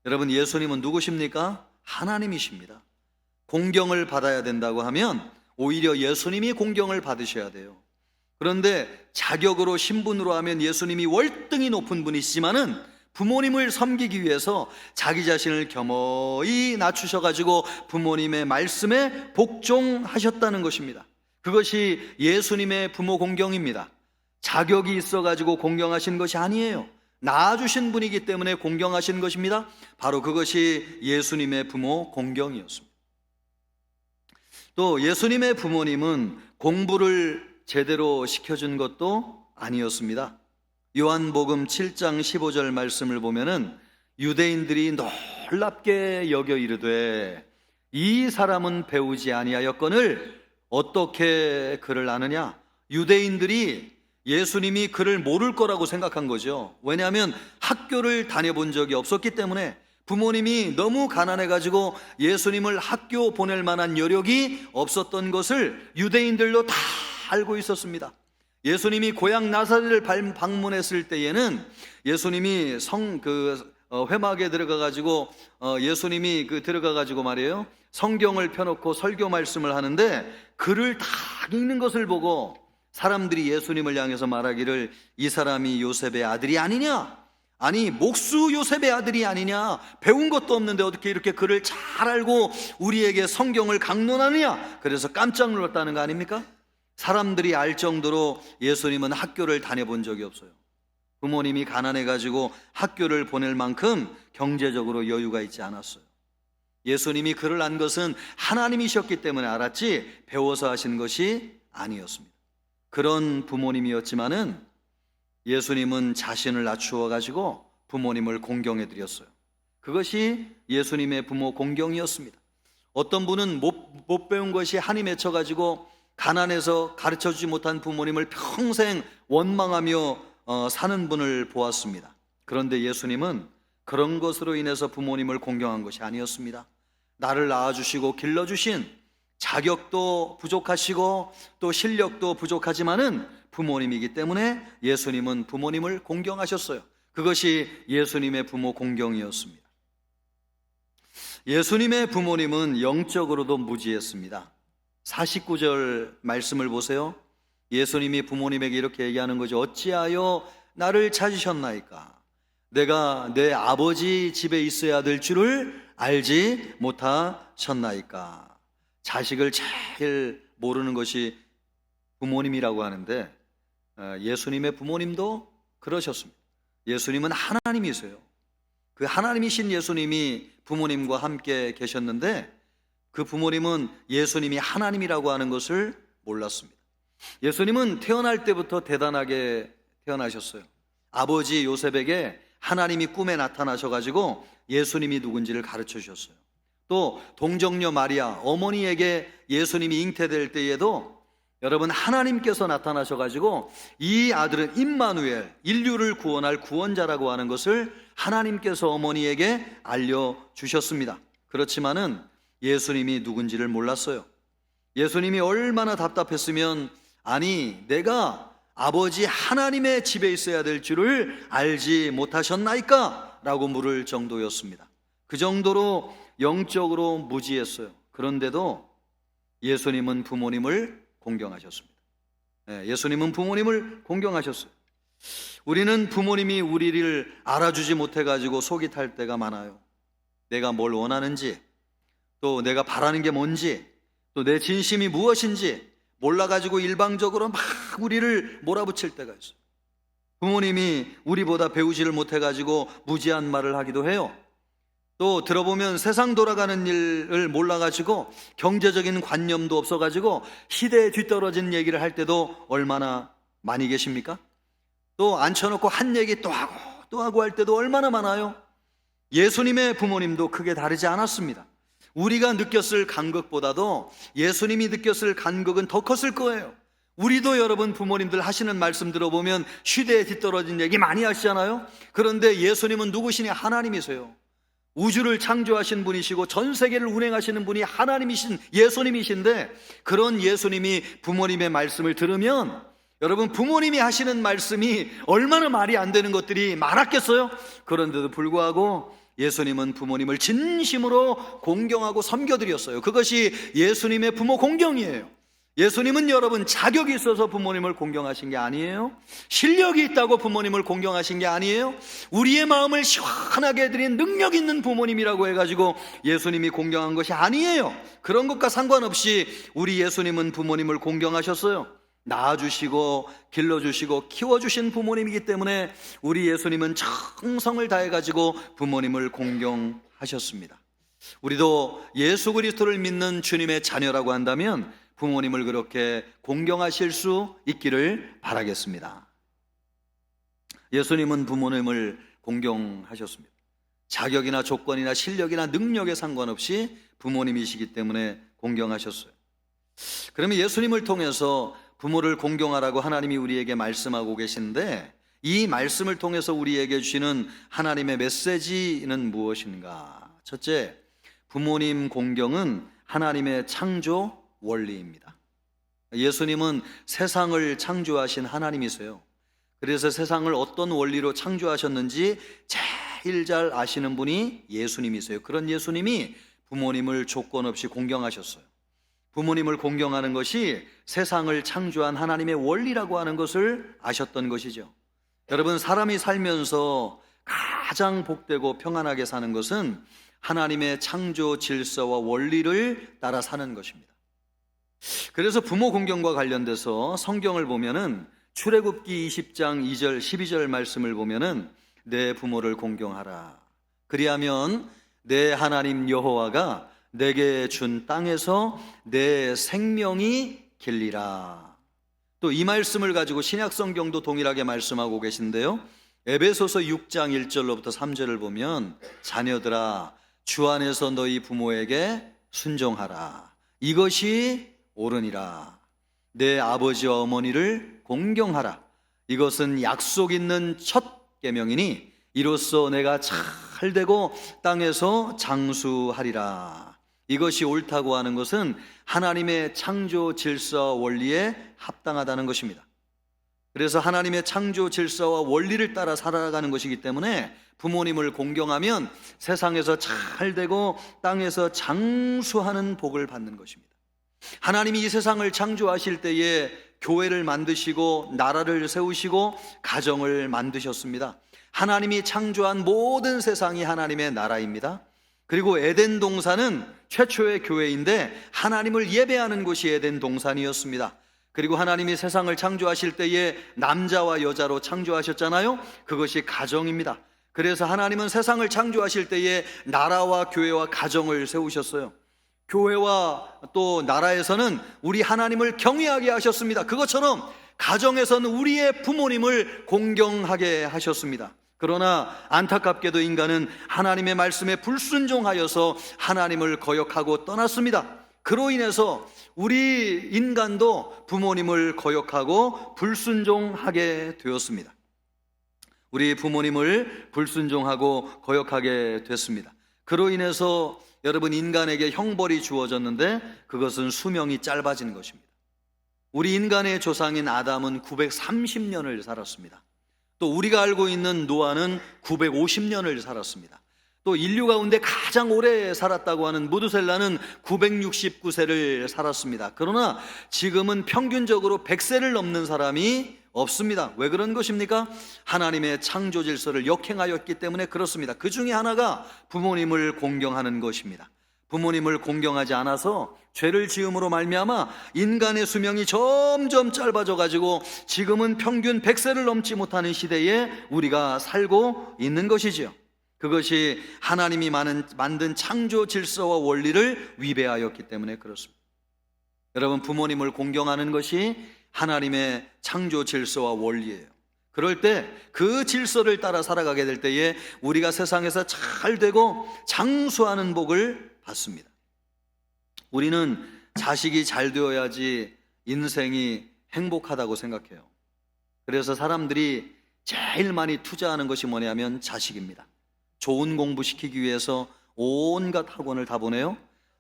여러분, 예수님은 누구십니까? 하나님이십니다. 공경을 받아야 된다고 하면 오히려 예수님이 공경을 받으셔야 돼요. 그런데 자격으로 신분으로 하면 예수님이 월등히 높은 분이시지만은 부모님을 섬기기 위해서 자기 자신을 겸허히 낮추셔가지고 부모님의 말씀에 복종하셨다는 것입니다. 그것이 예수님의 부모 공경입니다. 자격이 있어가지고 공경하신 것이 아니에요. 낳아주신 분이기 때문에 공경하신 것입니다. 바로 그것이 예수님의 부모 공경이었습니다. 또 예수님의 부모님은 공부를 제대로 시켜준 것도 아니었습니다. 요한복음 7장 15절 말씀을 보면은 유대인들이 놀랍게 여겨 이르되 이 사람은 배우지 아니하였거늘 어떻게 그를 아느냐? 유대인들이 예수님이 그를 모를 거라고 생각한 거죠. 왜냐하면 학교를 다녀본 적이 없었기 때문에, 부모님이 너무 가난해가지고 예수님을 학교 보낼 만한 여력이 없었던 것을 유대인들도 다 알고 있었습니다. 예수님이 고향 나사렛을 방문했을 때에는 예수님이 회막에 들어가가지고 예수님이 들어가가지고 말이에요, 성경을 펴놓고 설교 말씀을 하는데 글을 다 읽는 것을 보고 사람들이 예수님을 향해서 말하기를 이 사람이 요셉의 아들이 아니냐? 아니, 목수 요셉의 아들이 아니냐? 배운 것도 없는데 어떻게 이렇게 글을 잘 알고 우리에게 성경을 강론하느냐? 그래서 깜짝 놀랐다는 거 아닙니까? 사람들이 알 정도로 예수님은 학교를 다녀본 적이 없어요. 부모님이 가난해가지고 학교를 보낼 만큼 경제적으로 여유가 있지 않았어요. 예수님이 글을 안 것은 하나님이셨기 때문에 알았지 배워서 하신 것이 아니었습니다. 그런 부모님이었지만은 예수님은 자신을 낮추어 가지고 부모님을 공경해 드렸어요. 그것이 예수님의 부모 공경이었습니다. 어떤 분은 못 배운 것이 한이 맺혀 가지고 가난해서 가르쳐주지 못한 부모님을 평생 원망하며 사는 분을 보았습니다. 그런데 예수님은 그런 것으로 인해서 부모님을 공경한 것이 아니었습니다. 나를 낳아주시고 길러주신, 자격도 부족하시고 또 실력도 부족하지만은 부모님이기 때문에 예수님은 부모님을 공경하셨어요. 그것이 예수님의 부모 공경이었습니다. 예수님의 부모님은 영적으로도 무지했습니다. 49절 말씀을 보세요. 예수님이 부모님에게 이렇게 얘기하는 거죠. 어찌하여 나를 찾으셨나이까? 내가 내 아버지 집에 있어야 될 줄을 알지 못하셨나이까? 자식을 제일 모르는 것이 부모님이라고 하는데 예수님의 부모님도 그러셨습니다. 예수님은 하나님이세요. 그 하나님이신 예수님이 부모님과 함께 계셨는데 그 부모님은 예수님이 하나님이라고 하는 것을 몰랐습니다. 예수님은 태어날 때부터 대단하게 태어나셨어요. 아버지 요셉에게 하나님이 꿈에 나타나셔가지고 예수님이 누군지를 가르쳐 주셨어요. 또 동정녀 마리아 어머니에게 예수님이 잉태될 때에도 여러분 하나님께서 나타나셔가지고 이 아들은 임마누엘, 인류를 구원할 구원자라고 하는 것을 하나님께서 어머니에게 알려주셨습니다. 그렇지만은 예수님이 누군지를 몰랐어요. 예수님이 얼마나 답답했으면 아니 내가 아버지 하나님의 집에 있어야 될 줄을 알지 못하셨나이까? 라고 물을 정도였습니다. 그 정도로 영적으로 무지했어요. 그런데도 예수님은 부모님을 공경하셨습니다. 예수님은 부모님을 공경하셨어요. 우리는 부모님이 우리를 알아주지 못해가지고 속이 탈 때가 많아요. 내가 뭘 원하는지, 또 내가 바라는 게 뭔지, 또 내 진심이 무엇인지 몰라가지고 일방적으로 막 우리를 몰아붙일 때가 있어요. 부모님이 우리보다 배우지를 못해가지고 무지한 말을 하기도 해요. 또 들어보면 세상 돌아가는 일을 몰라가지고 경제적인 관념도 없어가지고 시대에 뒤떨어진 얘기를 할 때도 얼마나 많이 계십니까? 또 앉혀놓고 한 얘기 또 하고 할 때도 얼마나 많아요. 예수님의 부모님도 크게 다르지 않았습니다. 우리가 느꼈을 간극보다도 예수님이 느꼈을 간극은 더 컸을 거예요. 우리도 여러분 부모님들 하시는 말씀 들어보면 시대에 뒤떨어진 얘기 많이 하시잖아요. 그런데 예수님은 누구시니? 하나님이세요. 우주를 창조하신 분이시고 전 세계를 운행하시는 분이 하나님이신 예수님이신데, 그런 예수님이 부모님의 말씀을 들으면 여러분 부모님이 하시는 말씀이 얼마나 말이 안 되는 것들이 많았겠어요? 그런데도 불구하고 예수님은 부모님을 진심으로 공경하고 섬겨드렸어요. 그것이 예수님의 부모 공경이에요. 예수님은 여러분 자격이 있어서 부모님을 공경하신 게 아니에요. 실력이 있다고 부모님을 공경하신 게 아니에요. 우리의 마음을 시원하게 해드린 능력 있는 부모님이라고 해가지고 예수님이 공경한 것이 아니에요. 그런 것과 상관없이 우리 예수님은 부모님을 공경하셨어요. 낳아주시고 길러주시고 키워주신 부모님이기 때문에 우리 예수님은 정성을 다해가지고 부모님을 공경하셨습니다. 우리도 예수 그리스도를 믿는 주님의 자녀라고 한다면 부모님을 그렇게 공경하실 수 있기를 바라겠습니다. 예수님은 부모님을 공경하셨습니다. 자격이나 조건이나 실력이나 능력에 상관없이 부모님이시기 때문에 공경하셨어요. 그러면 예수님을 통해서 부모를 공경하라고 하나님이 우리에게 말씀하고 계시는데, 이 말씀을 통해서 우리에게 주시는 하나님의 메시지는 무엇인가? 첫째, 부모님 공경은 하나님의 창조 원리입니다. 예수님은 세상을 창조하신 하나님이세요. 그래서 세상을 어떤 원리로 창조하셨는지 제일 잘 아시는 분이 예수님이세요. 그런 예수님이 부모님을 조건 없이 공경하셨어요. 부모님을 공경하는 것이 세상을 창조한 하나님의 원리라고 하는 것을 아셨던 것이죠. 여러분, 사람이 살면서 가장 복되고 평안하게 사는 것은 하나님의 창조 질서와 원리를 따라 사는 것입니다. 그래서 부모 공경과 관련돼서 성경을 보면은 출애굽기 20장 2절 12절 말씀을 보면은 내 부모를 공경하라. 그리하면 내 하나님 여호와가 내게 준 땅에서 내 생명이 길리라. 또 이 말씀을 가지고 신약 성경도 동일하게 말씀하고 계신데요. 에베소서 6장 1절로부터 3절을 보면 자녀들아 주 안에서 너희 부모에게 순종하라. 이것이 옳으니라. 내 아버지와 어머니를 공경하라. 이것은 약속 있는 첫 계명이니 이로써 내가 잘되고 땅에서 장수하리라. 이것이 옳다고 하는 것은 하나님의 창조 질서와 원리에 합당하다는 것입니다. 그래서 하나님의 창조 질서와 원리를 따라 살아가는 것이기 때문에 부모님을 공경하면 세상에서 잘되고 땅에서 장수하는 복을 받는 것입니다. 하나님이 이 세상을 창조하실 때에 교회를 만드시고 나라를 세우시고 가정을 만드셨습니다. 하나님이 창조한 모든 세상이 하나님의 나라입니다. 그리고 에덴 동산은 최초의 교회인데 하나님을 예배하는 곳이 에덴 동산이었습니다. 그리고 하나님이 세상을 창조하실 때에 남자와 여자로 창조하셨잖아요. 그것이 가정입니다. 그래서 하나님은 세상을 창조하실 때에 나라와 교회와 가정을 세우셨어요. 교회와 또 나라에서는 우리 하나님을 경외하게 하셨습니다. 그것처럼 가정에서는 우리의 부모님을 공경하게 하셨습니다. 그러나 안타깝게도 인간은 하나님의 말씀에 불순종하여서 하나님을 거역하고 떠났습니다. 그로 인해서 우리 인간도 부모님을 거역하고 불순종하게 되었습니다. 우리 부모님을 불순종하고 거역하게 됐습니다. 그로 인해서 여러분 인간에게 형벌이 주어졌는데 그것은 수명이 짧아진 것입니다. 우리 인간의 조상인 아담은 930년을 살았습니다. 또 우리가 알고 있는 노아는 950년을 살았습니다. 또 인류 가운데 가장 오래 살았다고 하는 무두셀라는 969세를 살았습니다. 그러나 지금은 평균적으로 100세를 넘는 사람이 없습니다. 왜 그런 것입니까? 하나님의 창조 질서를 역행하였기 때문에 그렇습니다. 그 중에 하나가 부모님을 공경하는 것입니다. 부모님을 공경하지 않아서 죄를 지음으로 말미암아 인간의 수명이 점점 짧아져 가지고 지금은 평균 100세를 넘지 못하는 시대에 우리가 살고 있는 것이지요. 그것이 하나님이 만든 창조 질서와 원리를 위배하였기 때문에 그렇습니다. 여러분, 부모님을 공경하는 것이 하나님의 창조 질서와 원리예요. 그럴 때 그 질서를 따라 살아가게 될 때에 우리가 세상에서 잘 되고 장수하는 복을 받습니다. 우리는 자식이 잘 되어야지 인생이 행복하다고 생각해요. 그래서 사람들이 제일 많이 투자하는 것이 뭐냐면 자식입니다. 좋은 공부 시키기 위해서 온갖 학원을 다 보내요.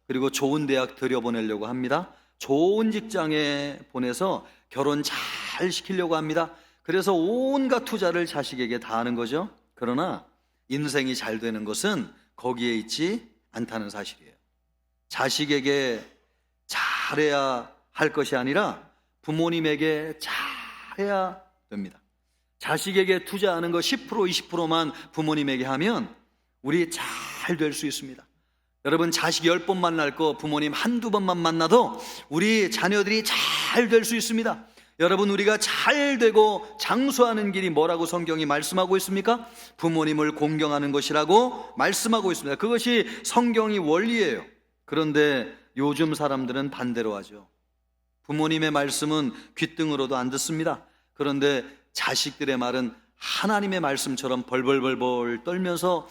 그리고 좋은 대학 들여보내려고 합니다. 좋은 직장에 보내서 결혼 잘 시키려고 합니다. 그래서 온갖 투자를 자식에게 다 하는 거죠. 그러나 인생이 잘 되는 것은 거기에 있지 않다는 사실이에요. 자식에게 잘해야 할 것이 아니라 부모님에게 잘해야 됩니다. 자식에게 투자하는 거 10% 20%만 부모님에게 하면 우리 잘 될 수 있습니다. 여러분, 자식 10번 만날 거 부모님 한두 번만 만나도 우리 자녀들이 잘 될 수 있습니다. 여러분, 우리가 잘 되고 장수하는 길이 뭐라고 성경이 말씀하고 있습니까? 부모님을 공경하는 것이라고 말씀하고 있습니다. 그것이 성경이 원리예요. 그런데 요즘 사람들은 반대로 하죠. 부모님의 말씀은 귓등으로도 안 듣습니다. 그런데 자식들의 말은 하나님의 말씀처럼 벌벌벌벌 떨면서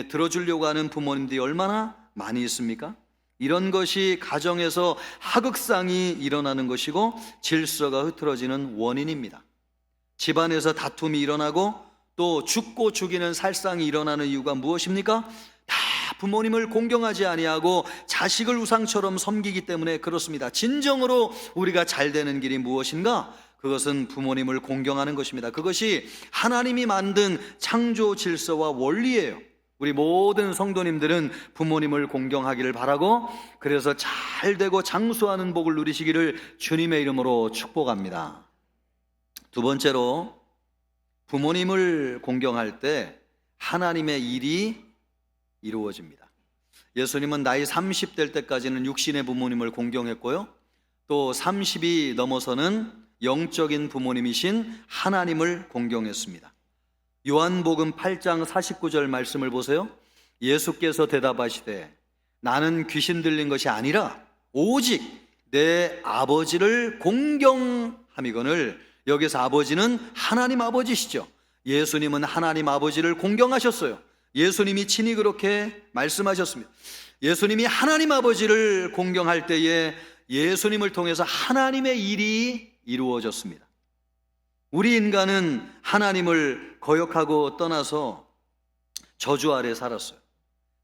들어주려고 하는 부모님들이 얼마나 많이 있습니까? 이런 것이 가정에서 하극상이 일어나는 것이고 질서가 흐트러지는 원인입니다. 집안에서 다툼이 일어나고 또 죽고 죽이는 살상이 일어나는 이유가 무엇입니까? 다 부모님을 공경하지 아니하고 자식을 우상처럼 섬기기 때문에 그렇습니다. 진정으로 우리가 잘 되는 길이 무엇인가? 그것은 부모님을 공경하는 것입니다. 그것이 하나님이 만든 창조 질서와 원리예요. 우리 모든 성도님들은 부모님을 공경하기를 바라고, 그래서 잘 되고 장수하는 복을 누리시기를 주님의 이름으로 축복합니다. 두 번째로, 부모님을 공경할 때 하나님의 일이 이루어집니다. 예수님은 나이 30될 때까지는 육신의 부모님을 공경했고요, 또 30이 넘어서는 영적인 부모님이신 하나님을 공경했습니다. 요한복음 8장 49절 말씀을 보세요. 예수께서 대답하시되 나는 귀신 들린 것이 아니라 오직 내 아버지를 공경함이거늘. 여기서 아버지는 하나님 아버지시죠. 예수님은 하나님 아버지를 공경하셨어요. 예수님이 친히 그렇게 말씀하셨습니다. 예수님이 하나님 아버지를 공경할 때에 예수님을 통해서 하나님의 일이 이루어졌습니다. 우리 인간은 하나님을 거역하고 떠나서 저주 아래 살았어요.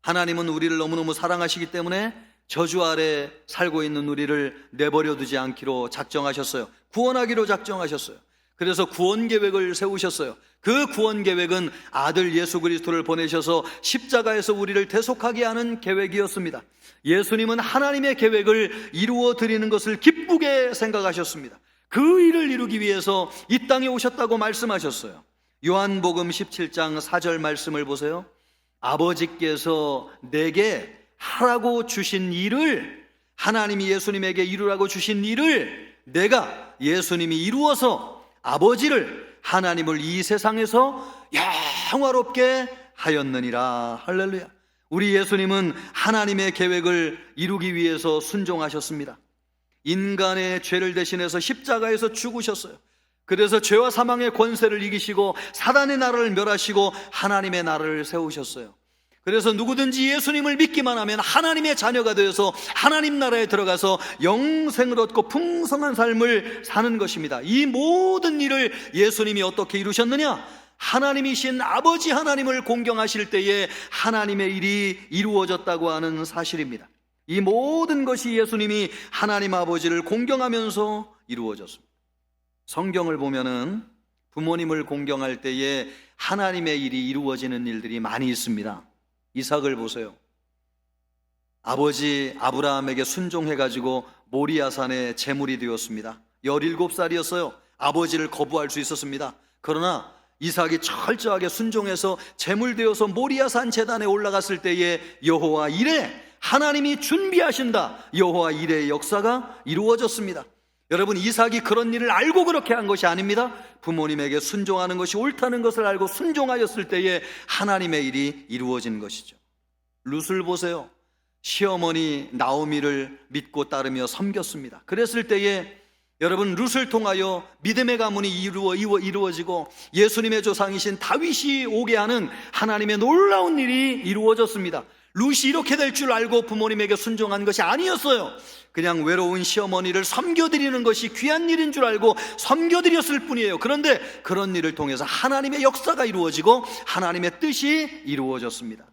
하나님은 우리를 너무너무 사랑하시기 때문에 저주 아래 살고 있는 우리를 내버려 두지 않기로 작정하셨어요. 구원하기로 작정하셨어요. 그래서 구원 계획을 세우셨어요. 그 구원 계획은 아들 예수 그리스도를 보내셔서 십자가에서 우리를 대속하게 하는 계획이었습니다. 예수님은 하나님의 계획을 이루어 드리는 것을 기쁘게 생각하셨습니다. 그 일을 이루기 위해서 이 땅에 오셨다고 말씀하셨어요. 요한복음 17장 4절 말씀을 보세요. 아버지께서 내게 하라고 주신 일을, 하나님이 예수님에게 이루라고 주신 일을 내가, 예수님이 이루어서 아버지를, 하나님을 이 세상에서 영화롭게 하였느니라. 할렐루야. 우리 예수님은 하나님의 계획을 이루기 위해서 순종하셨습니다. 인간의 죄를 대신해서 십자가에서 죽으셨어요. 그래서 죄와 사망의 권세를 이기시고 사단의 나라를 멸하시고 하나님의 나라를 세우셨어요. 그래서 누구든지 예수님을 믿기만 하면 하나님의 자녀가 되어서 하나님 나라에 들어가서 영생을 얻고 풍성한 삶을 사는 것입니다. 이 모든 일을 예수님이 어떻게 이루셨느냐? 하나님이신 아버지 하나님을 공경하실 때에 하나님의 일이 이루어졌다고 하는 사실입니다. 이 모든 것이 예수님이 하나님 아버지를 공경하면서 이루어졌습니다. 성경을 보면은 부모님을 공경할 때에 하나님의 일이 이루어지는 일들이 많이 있습니다. 이삭을 보세요. 아버지 아브라함에게 순종해가지고 모리아산의 제물이 되었습니다. 17살이었어요. 아버지를 거부할 수 있었습니다. 그러나 이삭이 철저하게 순종해서 제물되어서 모리아산 제단에 올라갔을 때에 여호와 이레, 하나님이 준비하신다, 여호와 이레의 역사가 이루어졌습니다. 여러분, 이삭이 그런 일을 알고 그렇게 한 것이 아닙니다. 부모님에게 순종하는 것이 옳다는 것을 알고 순종하였을 때에 하나님의 일이 이루어진 것이죠. 룻을 보세요. 시어머니 나오미를 믿고 따르며 섬겼습니다. 그랬을 때에 여러분, 룻을 통하여 믿음의 가문이 이루어지고 예수님의 조상이신 다윗이 오게 하는 하나님의 놀라운 일이 이루어졌습니다. 룻이 이렇게 될 줄 알고 부모님에게 순종한 것이 아니었어요. 그냥 외로운 시어머니를 섬겨드리는 것이 귀한 일인 줄 알고 섬겨드렸을 뿐이에요. 그런데 그런 일을 통해서 하나님의 역사가 이루어지고 하나님의 뜻이 이루어졌습니다.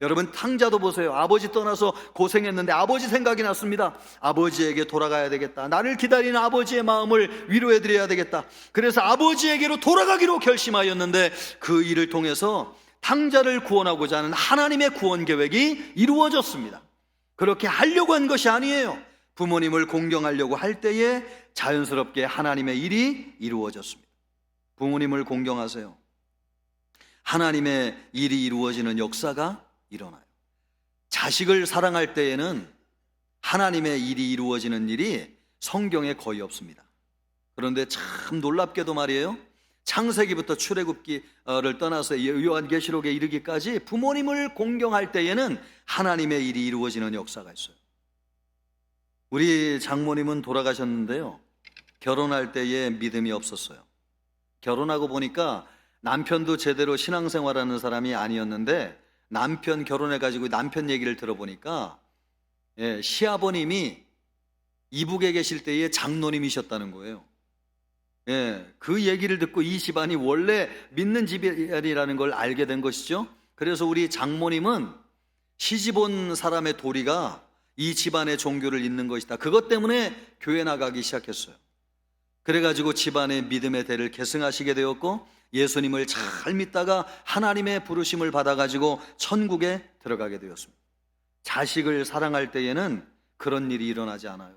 여러분, 탕자도 보세요. 아버지 떠나서 고생했는데 아버지 생각이 났습니다. 아버지에게 돌아가야 되겠다. 나를 기다리는 아버지의 마음을 위로해드려야 되겠다. 그래서 아버지에게로 돌아가기로 결심하였는데 그 일을 통해서 탕자를 구원하고자 하는 하나님의 구원 계획이 이루어졌습니다. 그렇게 하려고 한 것이 아니에요. 부모님을 공경하려고 할 때에 자연스럽게 하나님의 일이 이루어졌습니다. 부모님을 공경하세요. 하나님의 일이 이루어지는 역사가 일어나요. 자식을 사랑할 때에는 하나님의 일이 이루어지는 일이 성경에 거의 없습니다. 그런데 참 놀랍게도 말이에요, 창세기부터 출애굽기를 떠나서 요한계시록에 이르기까지 부모님을 공경할 때에는 하나님의 일이 이루어지는 역사가 있어요. 우리 장모님은 돌아가셨는데요, 결혼할 때에 믿음이 없었어요. 결혼하고 보니까 남편도 제대로 신앙생활하는 사람이 아니었는데, 남편 결혼해가지고 남편 얘기를 들어보니까 시아버님이 이북에 계실 때에 장로님이셨다는 거예요. 그 얘기를 듣고 이 집안이 원래 믿는 집이라는 걸 알게 된 것이죠. 그래서 우리 장모님은 시집 온 사람의 도리가 이 집안의 종교를 잇는 것이다. 그것 때문에 교회 나가기 시작했어요. 그래가지고 집안의 믿음의 대를 계승하시게 되었고, 예수님을 잘 믿다가 하나님의 부르심을 받아가지고 천국에 들어가게 되었습니다. 자식을 사랑할 때에는 그런 일이 일어나지 않아요.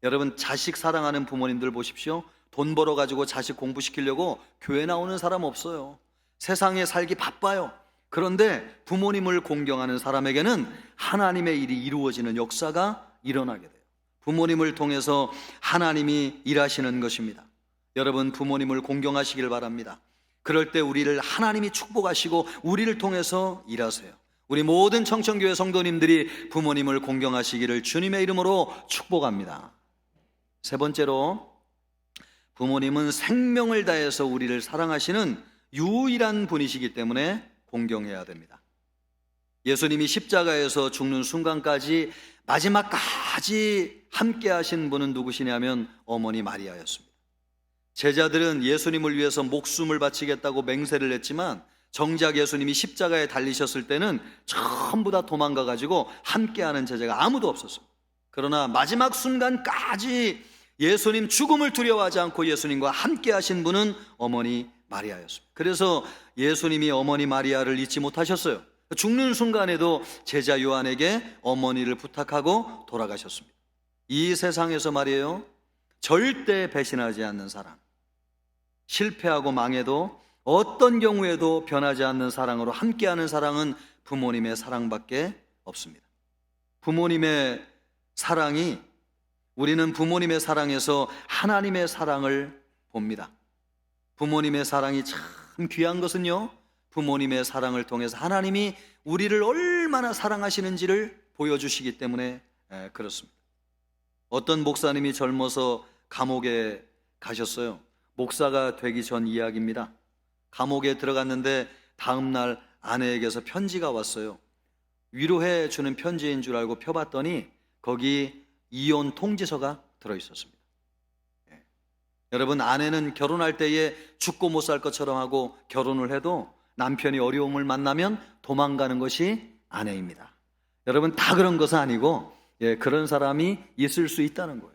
여러분, 자식 사랑하는 부모님들 보십시오. 돈 벌어가지고 자식 공부시키려고 교회 나오는 사람 없어요. 세상에 살기 바빠요. 그런데 부모님을 공경하는 사람에게는 하나님의 일이 이루어지는 역사가 일어나게 돼요. 부모님을 통해서 하나님이 일하시는 것입니다. 여러분, 부모님을 공경하시길 바랍니다. 그럴 때 우리를 하나님이 축복하시고 우리를 통해서 일하세요. 우리 모든 청천교회 성도님들이 부모님을 공경하시기를 주님의 이름으로 축복합니다. 세 번째로, 부모님은 생명을 다해서 우리를 사랑하시는 유일한 분이시기 때문에 공경해야 됩니다. 예수님이 십자가에서 죽는 순간까지, 마지막까지 함께 하신 분은 누구시냐면 어머니 마리아였습니다. 제자들은 예수님을 위해서 목숨을 바치겠다고 맹세를 했지만 정작 예수님이 십자가에 달리셨을 때는 전부 다 도망가가지고 함께하는 제자가 아무도 없었습니다. 그러나 마지막 순간까지 예수님 죽음을 두려워하지 않고 예수님과 함께하신 분은 어머니 마리아였습니다. 그래서 예수님이 어머니 마리아를 잊지 못하셨어요. 죽는 순간에도 제자 요한에게 어머니를 부탁하고 돌아가셨습니다. 이 세상에서 말이에요, 절대 배신하지 않는 사랑, 실패하고 망해도 어떤 경우에도 변하지 않는 사랑으로 함께하는 사랑은 부모님의 사랑밖에 없습니다. 부모님의 사랑이, 우리는 부모님의 사랑에서 하나님의 사랑을 봅니다. 부모님의 사랑이 참 귀한 것은요, 부모님의 사랑을 통해서 하나님이 우리를 얼마나 사랑하시는지를 보여주시기 때문에 그렇습니다. 어떤 목사님이 젊어서 감옥에 가셨어요. 목사가 되기 전 이야기입니다. 감옥에 들어갔는데 다음날 아내에게서 편지가 왔어요. 위로해 주는 편지인 줄 알고 펴봤더니 거기 이혼 통지서가 들어있었습니다. 여러분, 아내는 결혼할 때에 죽고 못 살 것처럼 하고 결혼을 해도 남편이 어려움을 만나면 도망가는 것이 아내입니다. 여러분, 다 그런 것은 아니고 그런 사람이 있을 수 있다는 거예요.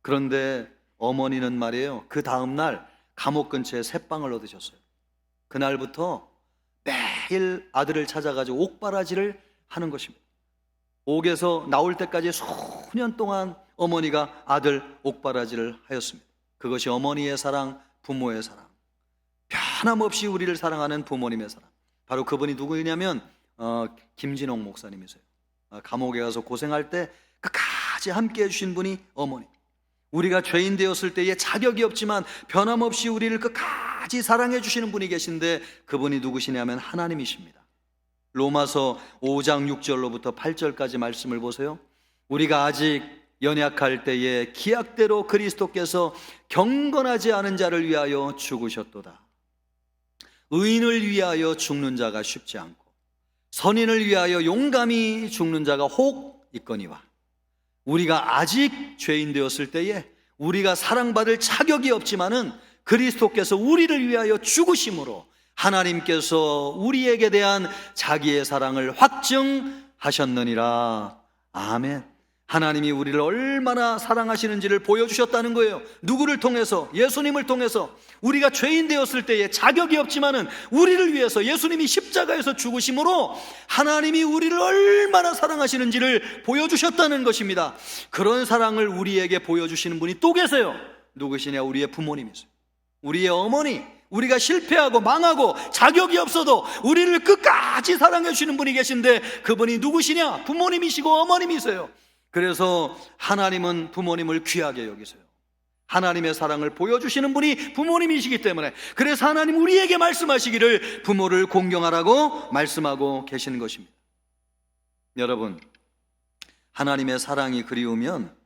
그런데 어머니는 말이에요, 그 다음날 감옥 근처에 새빵을 얻으셨어요. 그날부터 매일 아들을 찾아가지고 옥바라지를 하는 것입니다. 옥에서 나올 때까지 수년 동안 어머니가 아들 옥바라지를 하였습니다. 그것이 어머니의 사랑, 부모의 사랑, 변함없이 우리를 사랑하는 부모님의 사랑. 바로 그분이 누구냐면 김진홍 목사님이세요. 감옥에 가서 고생할 때 끝까지 함께 해주신 분이 어머니. 우리가 죄인 되었을 때에 자격이 없지만 변함없이 우리를 끝까지 사랑해 주시는 분이 계신데 그분이 누구시냐면 하나님이십니다. 로마서 5장 6절로부터 8절까지 말씀을 보세요. 우리가 아직 연약할 때에 기약대로 그리스도께서 경건하지 않은 자를 위하여 죽으셨도다. 의인을 위하여 죽는 자가 쉽지 않고 선인을 위하여 용감히 죽는 자가 혹 있거니와 우리가 아직 죄인 되었을 때에 우리가 사랑받을 자격이 없지만은 그리스도께서 우리를 위하여 죽으심으로 하나님께서 우리에게 대한 자기의 사랑을 확증하셨느니라. 아멘. 하나님이 우리를 얼마나 사랑하시는지를 보여주셨다는 거예요. 누구를 통해서? 예수님을 통해서. 우리가 죄인 되었을 때에 자격이 없지만은 우리를 위해서 예수님이 십자가에서 죽으심으로 하나님이 우리를 얼마나 사랑하시는지를 보여주셨다는 것입니다. 그런 사랑을 우리에게 보여주시는 분이 또 계세요. 누구시냐? 우리의 부모님이세요. 우리의 어머니. 우리가 실패하고 망하고 자격이 없어도 우리를 끝까지 사랑해 주시는 분이 계신데 그분이 누구시냐? 부모님이시고 어머님이세요. 그래서 하나님은 부모님을 귀하게 여기세요. 하나님의 사랑을 보여주시는 분이 부모님이시기 때문에 그래서 하나님 우리에게 말씀하시기를 부모를 공경하라고 말씀하고 계시는 것입니다. 여러분, 하나님의 사랑이 그리우면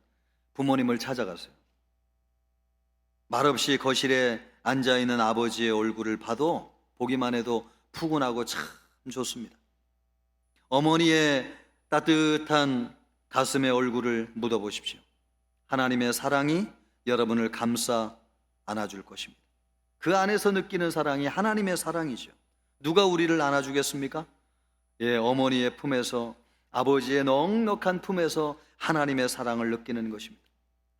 부모님을 찾아가세요. 말없이 거실에 앉아있는 아버지의 얼굴을 봐도 보기만 해도 푸근하고 참 좋습니다. 어머니의 따뜻한 가슴의 얼굴을 묻어보십시오. 하나님의 사랑이 여러분을 감싸 안아줄 것입니다. 그 안에서 느끼는 사랑이 하나님의 사랑이죠. 누가 우리를 안아주겠습니까? 어머니의 품에서, 아버지의 넉넉한 품에서 하나님의 사랑을 느끼는 것입니다.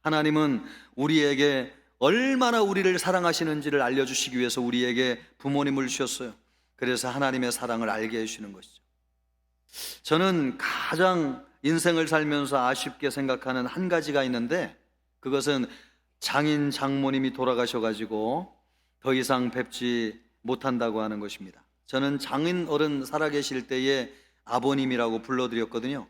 하나님은 우리에게 얼마나 우리를 사랑하시는지를 알려주시기 위해서 우리에게 부모님을 주셨어요. 그래서 하나님의 사랑을 알게 해주시는 것이죠. 저는 가장 인생을 살면서 아쉽게 생각하는 한 가지가 있는데 그것은 장인 장모님이 돌아가셔가지고 더 이상 뵙지 못한다고 하는 것입니다. 저는 장인 어른 살아계실 때에 아버님이라고 불러드렸거든요.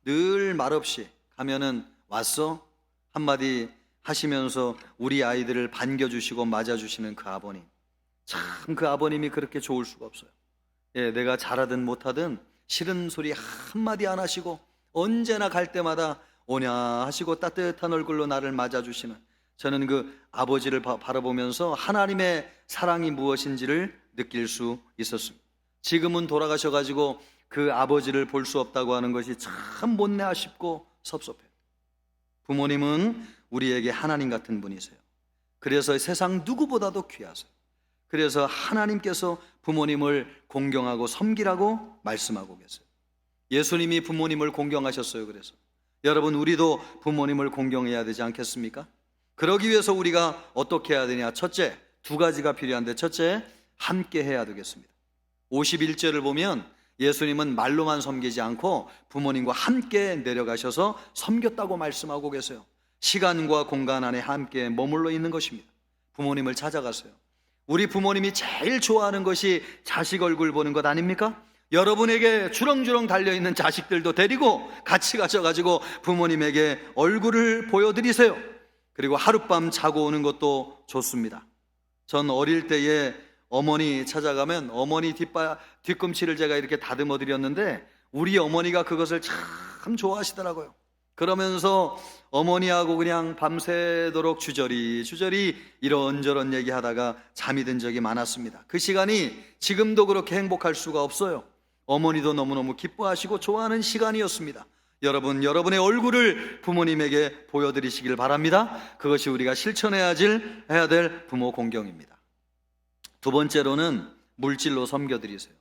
늘 말없이 가면은 왔어? 한마디 하시면서 우리 아이들을 반겨주시고 맞아주시는 그 아버님, 참 그 아버님이 그렇게 좋을 수가 없어요. 내가 잘하든 못하든 싫은 소리 한마디 안 하시고 언제나 갈 때마다 오냐 하시고 따뜻한 얼굴로 나를 맞아주시는, 저는 그 아버지를 바라보면서 하나님의 사랑이 무엇인지를 느낄 수 있었습니다. 지금은 돌아가셔가지고 그 아버지를 볼 수 없다고 하는 것이 참 못내 아쉽고 섭섭해요. 부모님은 우리에게 하나님 같은 분이세요. 그래서 세상 누구보다도 귀하세요. 그래서 하나님께서 부모님을 공경하고 섬기라고 말씀하고 계세요. 예수님이 부모님을 공경하셨어요. 그래서 여러분, 우리도 부모님을 공경해야 되지 않겠습니까? 그러기 위해서 우리가 어떻게 해야 되냐? 첫째, 두 가지가 필요한데, 첫째, 함께 해야 되겠습니다. 51절을 보면 예수님은 말로만 섬기지 않고 부모님과 함께 내려가셔서 섬겼다고 말씀하고 계세요. 시간과 공간 안에 함께 머물러 있는 것입니다. 부모님을 찾아가세요. 우리 부모님이 제일 좋아하는 것이 자식 얼굴 보는 것 아닙니까? 여러분에게 주렁주렁 달려있는 자식들도 데리고 같이 가셔가지고 부모님에게 얼굴을 보여드리세요. 그리고 하룻밤 자고 오는 것도 좋습니다. 전 어릴 때에 어머니 찾아가면 어머니 뒤꿈치를 제가 이렇게 다듬어 드렸는데 우리 어머니가 그것을 참 좋아하시더라고요. 그러면서 어머니하고 그냥 밤새도록 주저리 이런저런 얘기하다가 잠이 든 적이 많았습니다. 그 시간이 지금도 그렇게 행복할 수가 없어요. 어머니도 너무너무 기뻐하시고 좋아하는 시간이었습니다. 여러분, 여러분의 얼굴을 부모님에게 보여드리시길 바랍니다. 그것이 우리가 실천해야 될 부모 공경입니다. 두 번째로는 물질로 섬겨드리세요.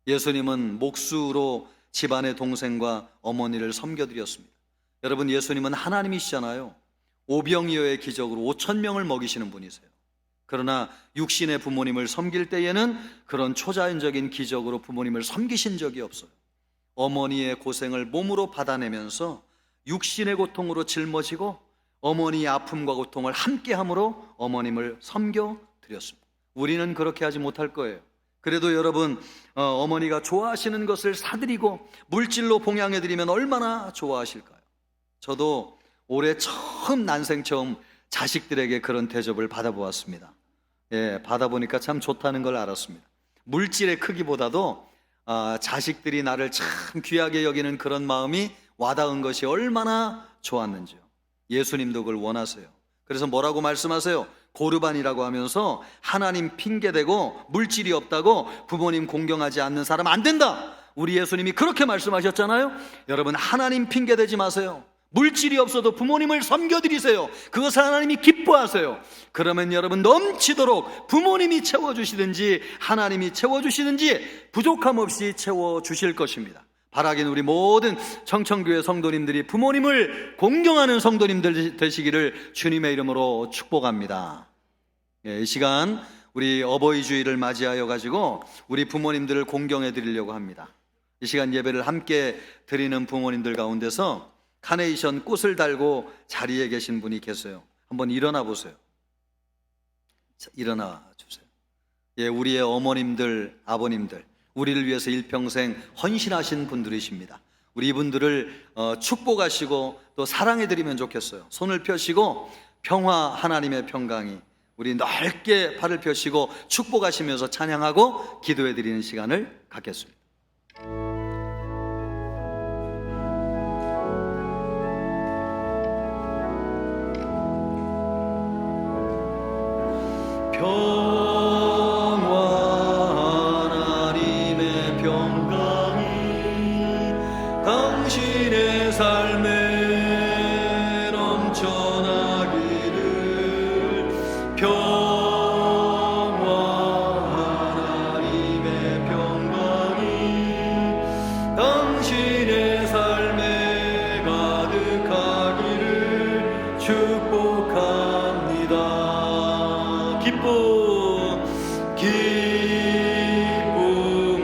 예수님은 목수로 집안의 동생과 어머니를 섬겨드렸습니다. 여러분, 예수님은 하나님이시잖아요. 오병이어의 기적으로 5,000명을 먹이시는 분이세요. 그러나 육신의 부모님을 섬길 때에는 그런 초자연적인 기적으로 부모님을 섬기신 적이 없어요. 어머니의 고생을 몸으로 받아내면서 육신의 고통으로 짊어지고 어머니의 아픔과 고통을 함께함으로 어머님을 섬겨드렸습니다. 우리는 그렇게 하지 못할 거예요. 그래도 여러분, 어머니가 좋아하시는 것을 사드리고 물질로 봉양해드리면 얼마나 좋아하실까요? 저도 올해 난생 처음 자식들에게 그런 대접을 받아보았습니다. 받아보니까 참 좋다는 걸 알았습니다. 물질의 크기보다도 자식들이 나를 참 귀하게 여기는 그런 마음이 와닿은 것이 얼마나 좋았는지요. 예수님도 그걸 원하세요. 그래서 뭐라고 말씀하세요? 고르반이라고 하면서 하나님 핑계대고 물질이 없다고 부모님 공경하지 않는 사람 안 된다. 우리 예수님이 그렇게 말씀하셨잖아요. 여러분, 하나님 핑계대지 마세요. 물질이 없어도 부모님을 섬겨드리세요. 그것을 하나님이 기뻐하세요. 그러면 여러분, 넘치도록 부모님이 채워주시든지 하나님이 채워주시든지 부족함 없이 채워주실 것입니다. 바라긴 우리 모든 청천교회 성도님들이 부모님을 공경하는 성도님들 되시기를 주님의 이름으로 축복합니다. 이 시간 우리 어버이 주일을 맞이하여 가지고 우리 부모님들을 공경해 드리려고 합니다. 이 시간 예배를 함께 드리는 부모님들 가운데서 카네이션 꽃을 달고 자리에 계신 분이 계세요. 한번 일어나 보세요. 자, 일어나 주세요. 우리의 어머님들, 아버님들, 우리를 위해서 일평생 헌신하신 분들이십니다. 우리 이분들을 축복하시고 또 사랑해드리면 좋겠어요. 손을 펴시고 평화, 하나님의 평강이 우리 넓게 팔을 펴시고 축복하시면서 찬양하고 기도해드리는 시간을 갖겠습니다. 당신의 삶에 넘쳐나기를 평화 하나님의 평강이 당신의 삶에 가득하기를 축복합니다. 기쁨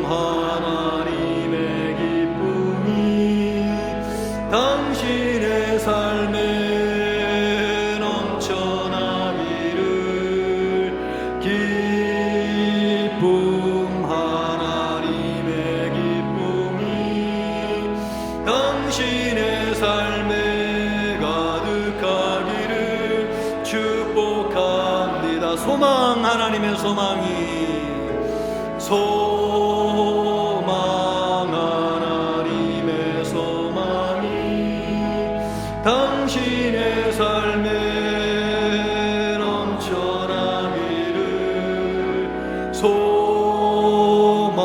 하나님의 당신의 삶에 넘쳐나기를 기쁨 하나님의 기쁨이 당신의 삶에 가득하기를 축복합니다. 소망 하나님의 소망이 당신의 삶에 넘쳐나기를 소망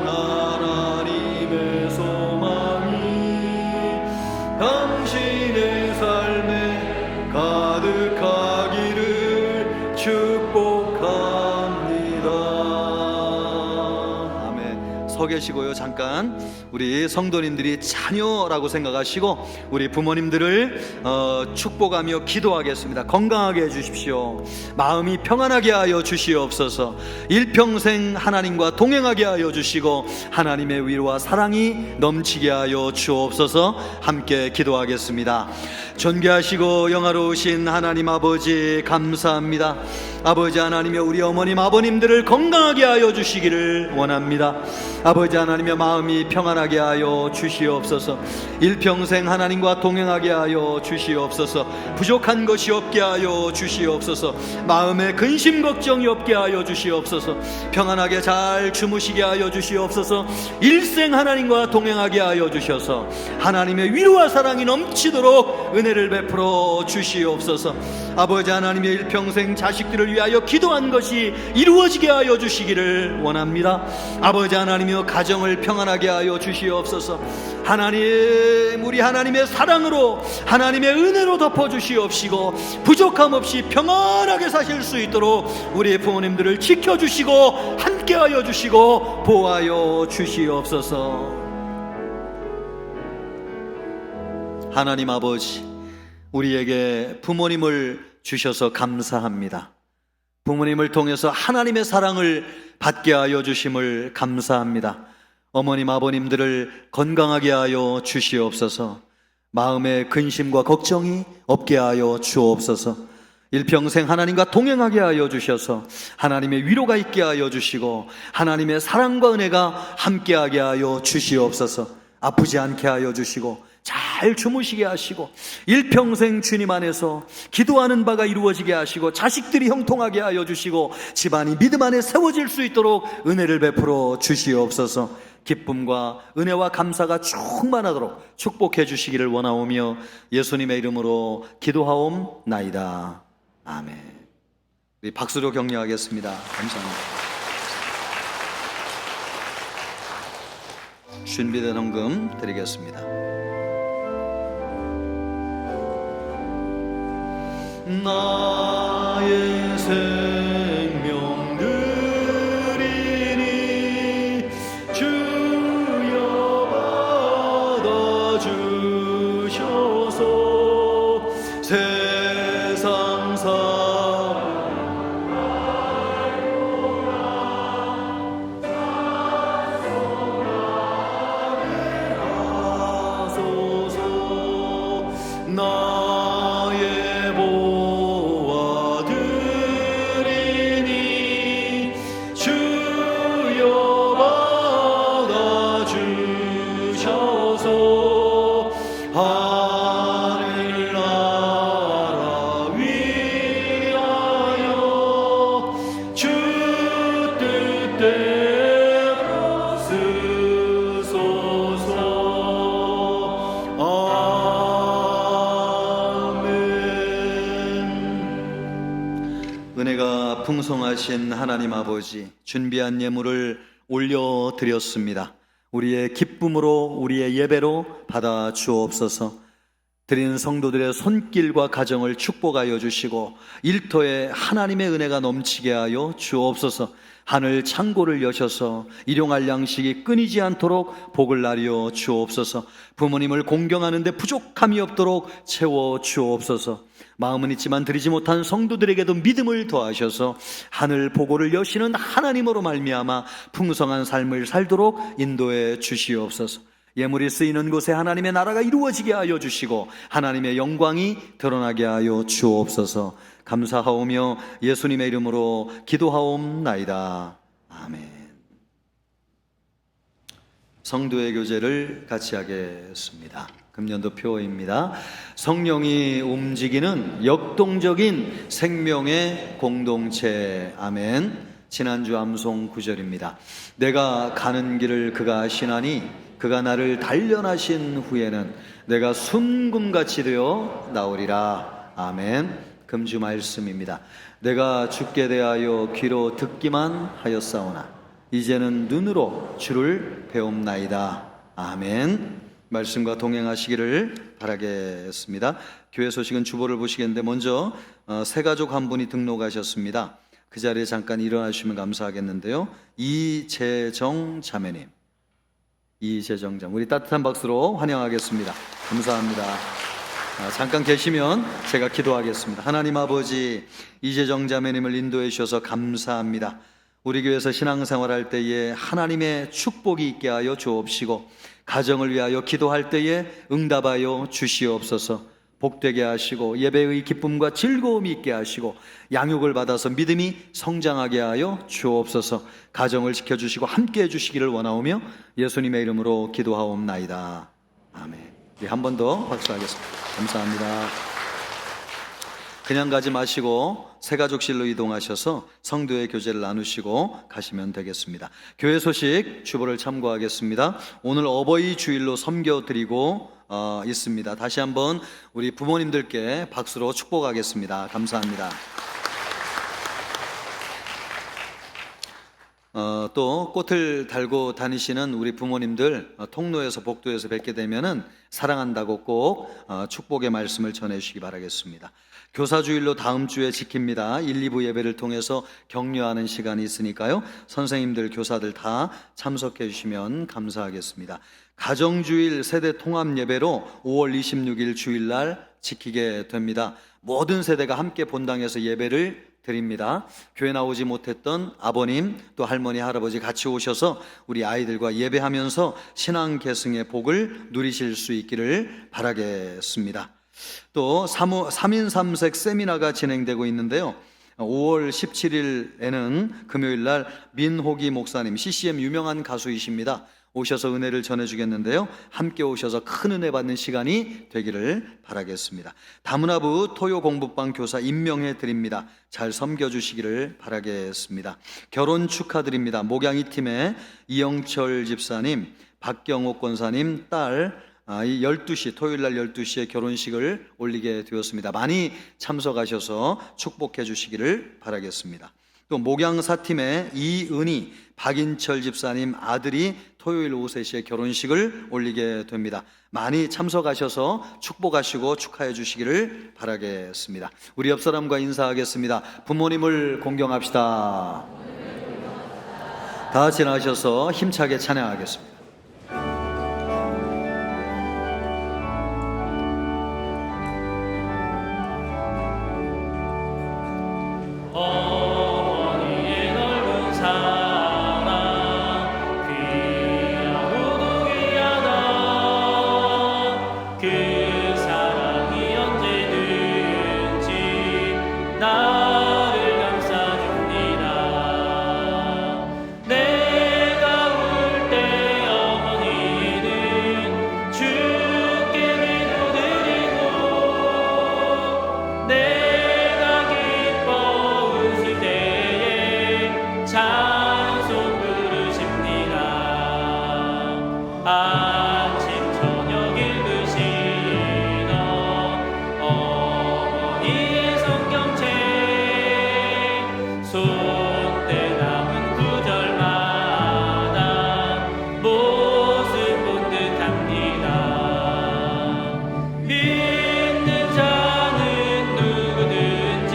하나님의 소망이 당신의 삶에 가득하기를 축복합니다. 아멘. 서 계시고요. 잠깐 우리 성도님들이 자녀라고 생각하시고 우리 부모님들을 축복하며 기도하겠습니다. 건강하게 해주십시오. 마음이 평안하게 하여 주시옵소서. 일평생 하나님과 동행하게 하여 주시고 하나님의 위로와 사랑이 넘치게 하여 주옵소서. 함께 기도하겠습니다. 존귀하시고 영화로우신 하나님 아버지, 감사합니다. 아버지 하나님여, 우리 어머님 아버님들을 건강하게 하여 주시기를 원합니다. 아버지 하나님여, 마음이 평안하게 하여 주시옵소서. 일평생 하나님과 동행하게 하여 주시옵소서. 부족한 것이 없게 하여 주시옵소서. 마음에 근심 걱정이 없게 하여 주시옵소서. 평안하게 잘 주무시게 하여 주시옵소서. 일생 하나님과 동행하게 하여 주셔서 하나님의 위로와 사랑이 넘치도록 은혜를 베풀어 주시옵소서. 아버지 하나님의 일평생 자식들을 위하여 기도한 것이 이루어지게 하여 주시기를 원합니다. 아버지 하나님이여, 가정을 평안하게 하여 주시옵소서. 하나님, 우리 하나님의 사랑으로, 하나님의 은혜로 덮어주시옵시고 부족함 없이 평안하게 사실 수 있도록 우리 부모님들을 지켜주시고 함께하여 주시고 보호하여 주시옵소서. 하나님 아버지, 우리에게 부모님을 주셔서 감사합니다. 부모님을 통해서 하나님의 사랑을 받게 하여 주심을 감사합니다. 어머님, 아버님들을 건강하게 하여 주시옵소서. 마음의 근심과 걱정이 없게 하여 주옵소서. 일평생 하나님과 동행하게 하여 주셔서 하나님의 위로가 있게 하여 주시고 하나님의 사랑과 은혜가 함께하게 하여 주시옵소서. 아프지 않게 하여 주시고 잘 주무시게 하시고 일평생 주님 안에서 기도하는 바가 이루어지게 하시고 자식들이 형통하게 하여 주시고 집안이 믿음 안에 세워질 수 있도록 은혜를 베풀어 주시옵소서. 기쁨과 은혜와 감사가 충만하도록 축복해 주시기를 원하오며 예수님의 이름으로 기도하옵나이다. 아멘. 우리 박수로 격려하겠습니다. 감사합니다. 준비된 헌금 드리겠습니다. 나의 생명 드리니 주여 받아주셔서 세상 나의 보아 드리니 주여 받아주셔서 하늘나라 위하여 주 뜻대로 쓰소서. 은혜가 풍성하신 하나님 아버지, 준비한 예물을 올려드렸습니다. 우리의 기쁨으로, 우리의 예배로 받아 주옵소서. 드리는 성도들의 손길과 가정을 축복하여 주시고 일터에 하나님의 은혜가 넘치게 하여 주옵소서. 하늘 창고를 여셔서 일용할 양식이 끊이지 않도록 복을 나려 주옵소서. 부모님을 공경하는데 부족함이 없도록 채워 주옵소서. 마음은 있지만 드리지 못한 성도들에게도 믿음을 더하셔서 하늘 보고를 여시는 하나님으로 말미암아 풍성한 삶을 살도록 인도해 주시옵소서. 예물이 쓰이는 곳에 하나님의 나라가 이루어지게 하여 주시고 하나님의 영광이 드러나게 하여 주옵소서. 감사하오며 예수님의 이름으로 기도하옵나이다. 아멘. 성도의 교제를 같이 하겠습니다. 금년도표입니다. 성령이 움직이는 역동적인 생명의 공동체. 아멘. 지난주 암송 9절입니다. 내가 가는 길을 그가 아시나니 그가 나를 단련하신 후에는 내가 순금같이 되어 나오리라. 아멘. 금주 말씀입니다. 내가 주께 대하여 귀로 듣기만 하였사오나 이제는 눈으로 주를 배움나이다. 아멘. 말씀과 동행하시기를 바라겠습니다. 교회 소식은 주보를 보시겠는데 먼저 새가족 한 분이 등록하셨습니다. 그 자리에 잠깐 일어나주시면 감사하겠는데요. 이재정 자매님, 이재정 자매, 우리 따뜻한 박수로 환영하겠습니다. 감사합니다. 잠깐 계시면 제가 기도하겠습니다. 하나님 아버지, 이재정 자매님을 인도해 주셔서 감사합니다. 우리 교회에서 신앙생활할 때에 하나님의 축복이 있게 하여 주옵시고 가정을 위하여 기도할 때에 응답하여 주시옵소서. 복되게 하시고 예배의 기쁨과 즐거움이 있게 하시고 양육을 받아서 믿음이 성장하게 하여 주옵소서. 가정을 지켜주시고 함께해 주시기를 원하오며 예수님의 이름으로 기도하옵나이다. 아멘. 한 번 더 박수하겠습니다. 감사합니다. 그냥 가지 마시고 새가족실로 이동하셔서 성도의 교제를 나누시고 가시면 되겠습니다. 교회 소식 주보를 참고하겠습니다. 오늘 어버이 주일로 섬겨드리고 있습니다. 다시 한번 우리 부모님들께 박수로 축복하겠습니다. 감사합니다. 또 꽃을 달고 다니시는 우리 부모님들 통로에서 복도에서 뵙게 되면은 사랑한다고 꼭 축복의 말씀을 전해주시기 바라겠습니다. 교사주일로 다음 주에 지킵니다. 1, 2부 예배를 통해서 격려하는 시간이 있으니까요. 선생님들, 교사들 다 참석해 주시면 감사하겠습니다. 가정주일 세대 통합 예배로 5월 26일 주일날 지키게 됩니다. 모든 세대가 함께 본당에서 예배를 드립니다. 교회 나오지 못했던 아버님 또 할머니 할아버지 같이 오셔서 우리 아이들과 예배하면서 신앙 계승의 복을 누리실 수 있기를 바라겠습니다. 또 3인 3색 세미나가 진행되고 있는데요. 5월 17일에는 금요일 날 민호기 목사님, CCM 유명한 가수이십니다. 오셔서 은혜를 전해주겠는데요. 함께 오셔서 큰 은혜 받는 시간이 되기를 바라겠습니다. 다문화부 토요 공부방 교사 임명해 드립니다. 잘 섬겨주시기를 바라겠습니다. 결혼 축하드립니다. 목양이 팀의 이영철 집사님, 박경옥 권사님 딸 12시, 토요일 날 12시에 결혼식을 올리게 되었습니다. 많이 참석하셔서 축복해 주시기를 바라겠습니다. 또 목양사팀의 이은희, 박인철 집사님 아들이 토요일 오후 3시에 결혼식을 올리게 됩니다. 많이 참석하셔서 축복하시고 축하해 주시기를 바라겠습니다. 우리 옆 사람과 인사하겠습니다. 부모님을 공경합시다. 다 같이 나가셔서 힘차게 찬양하겠습니다. 어머니의 넓은 사랑 귀하고도 귀하다. 그 사랑이 언제든지 나를 감싸줍니다. 내가 울 때 어머니는 주께 기도드리고 내가 기뻐 웃을 때에 찬송 부르십니다. 아침 저녁 읽으시던 어머니의 성경책 손때 남은 구절마다 모습 본 듯합니다. 믿는 자는 누구든지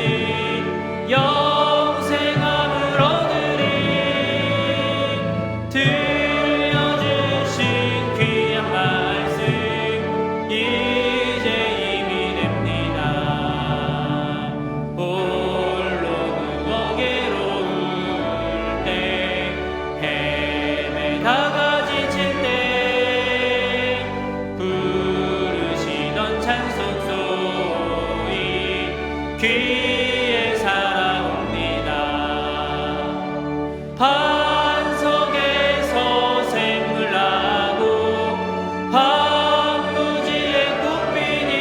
영생함을 얻으리. 들려주신 귀한 말씀 이제 이미 됩니다. 홀로 누워 괴로울 때 헤매다가 지칠 때 부르시던 찬송 소리 귀에 살아옵니다. 반석에서 샘물 나고 황무지의 꽃피니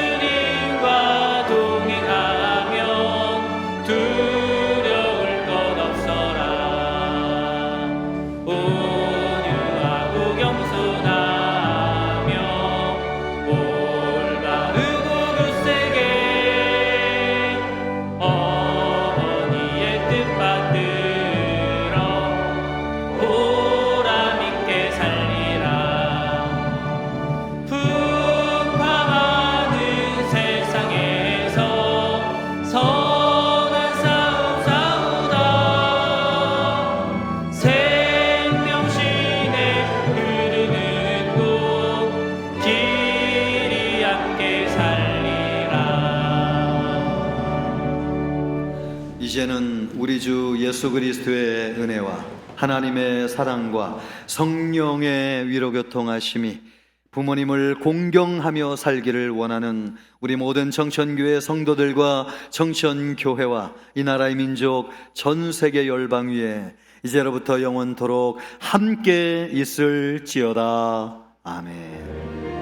예수님과 동행하면 두려울 것 없어라. 온유하고 겸손하며 올바르고 굳세게 어머니의 뜻 받들어 보람있게 살리라. 풍파많은 세상에서 선한 싸움 싸우다 생명신의 흐르는 곳 길이 함께 살리라. 이제는 우리 주 예수 그리스도의 은혜와 하나님의 사랑과 성령의 위로교통하심이 부모님을 공경하며 살기를 원하는 우리 모든 청천교회 성도들과 청천교회와 이 나라의 민족 전 세계 열방 위에 이제로부터 영원토록 함께 있을지어다. 아멘.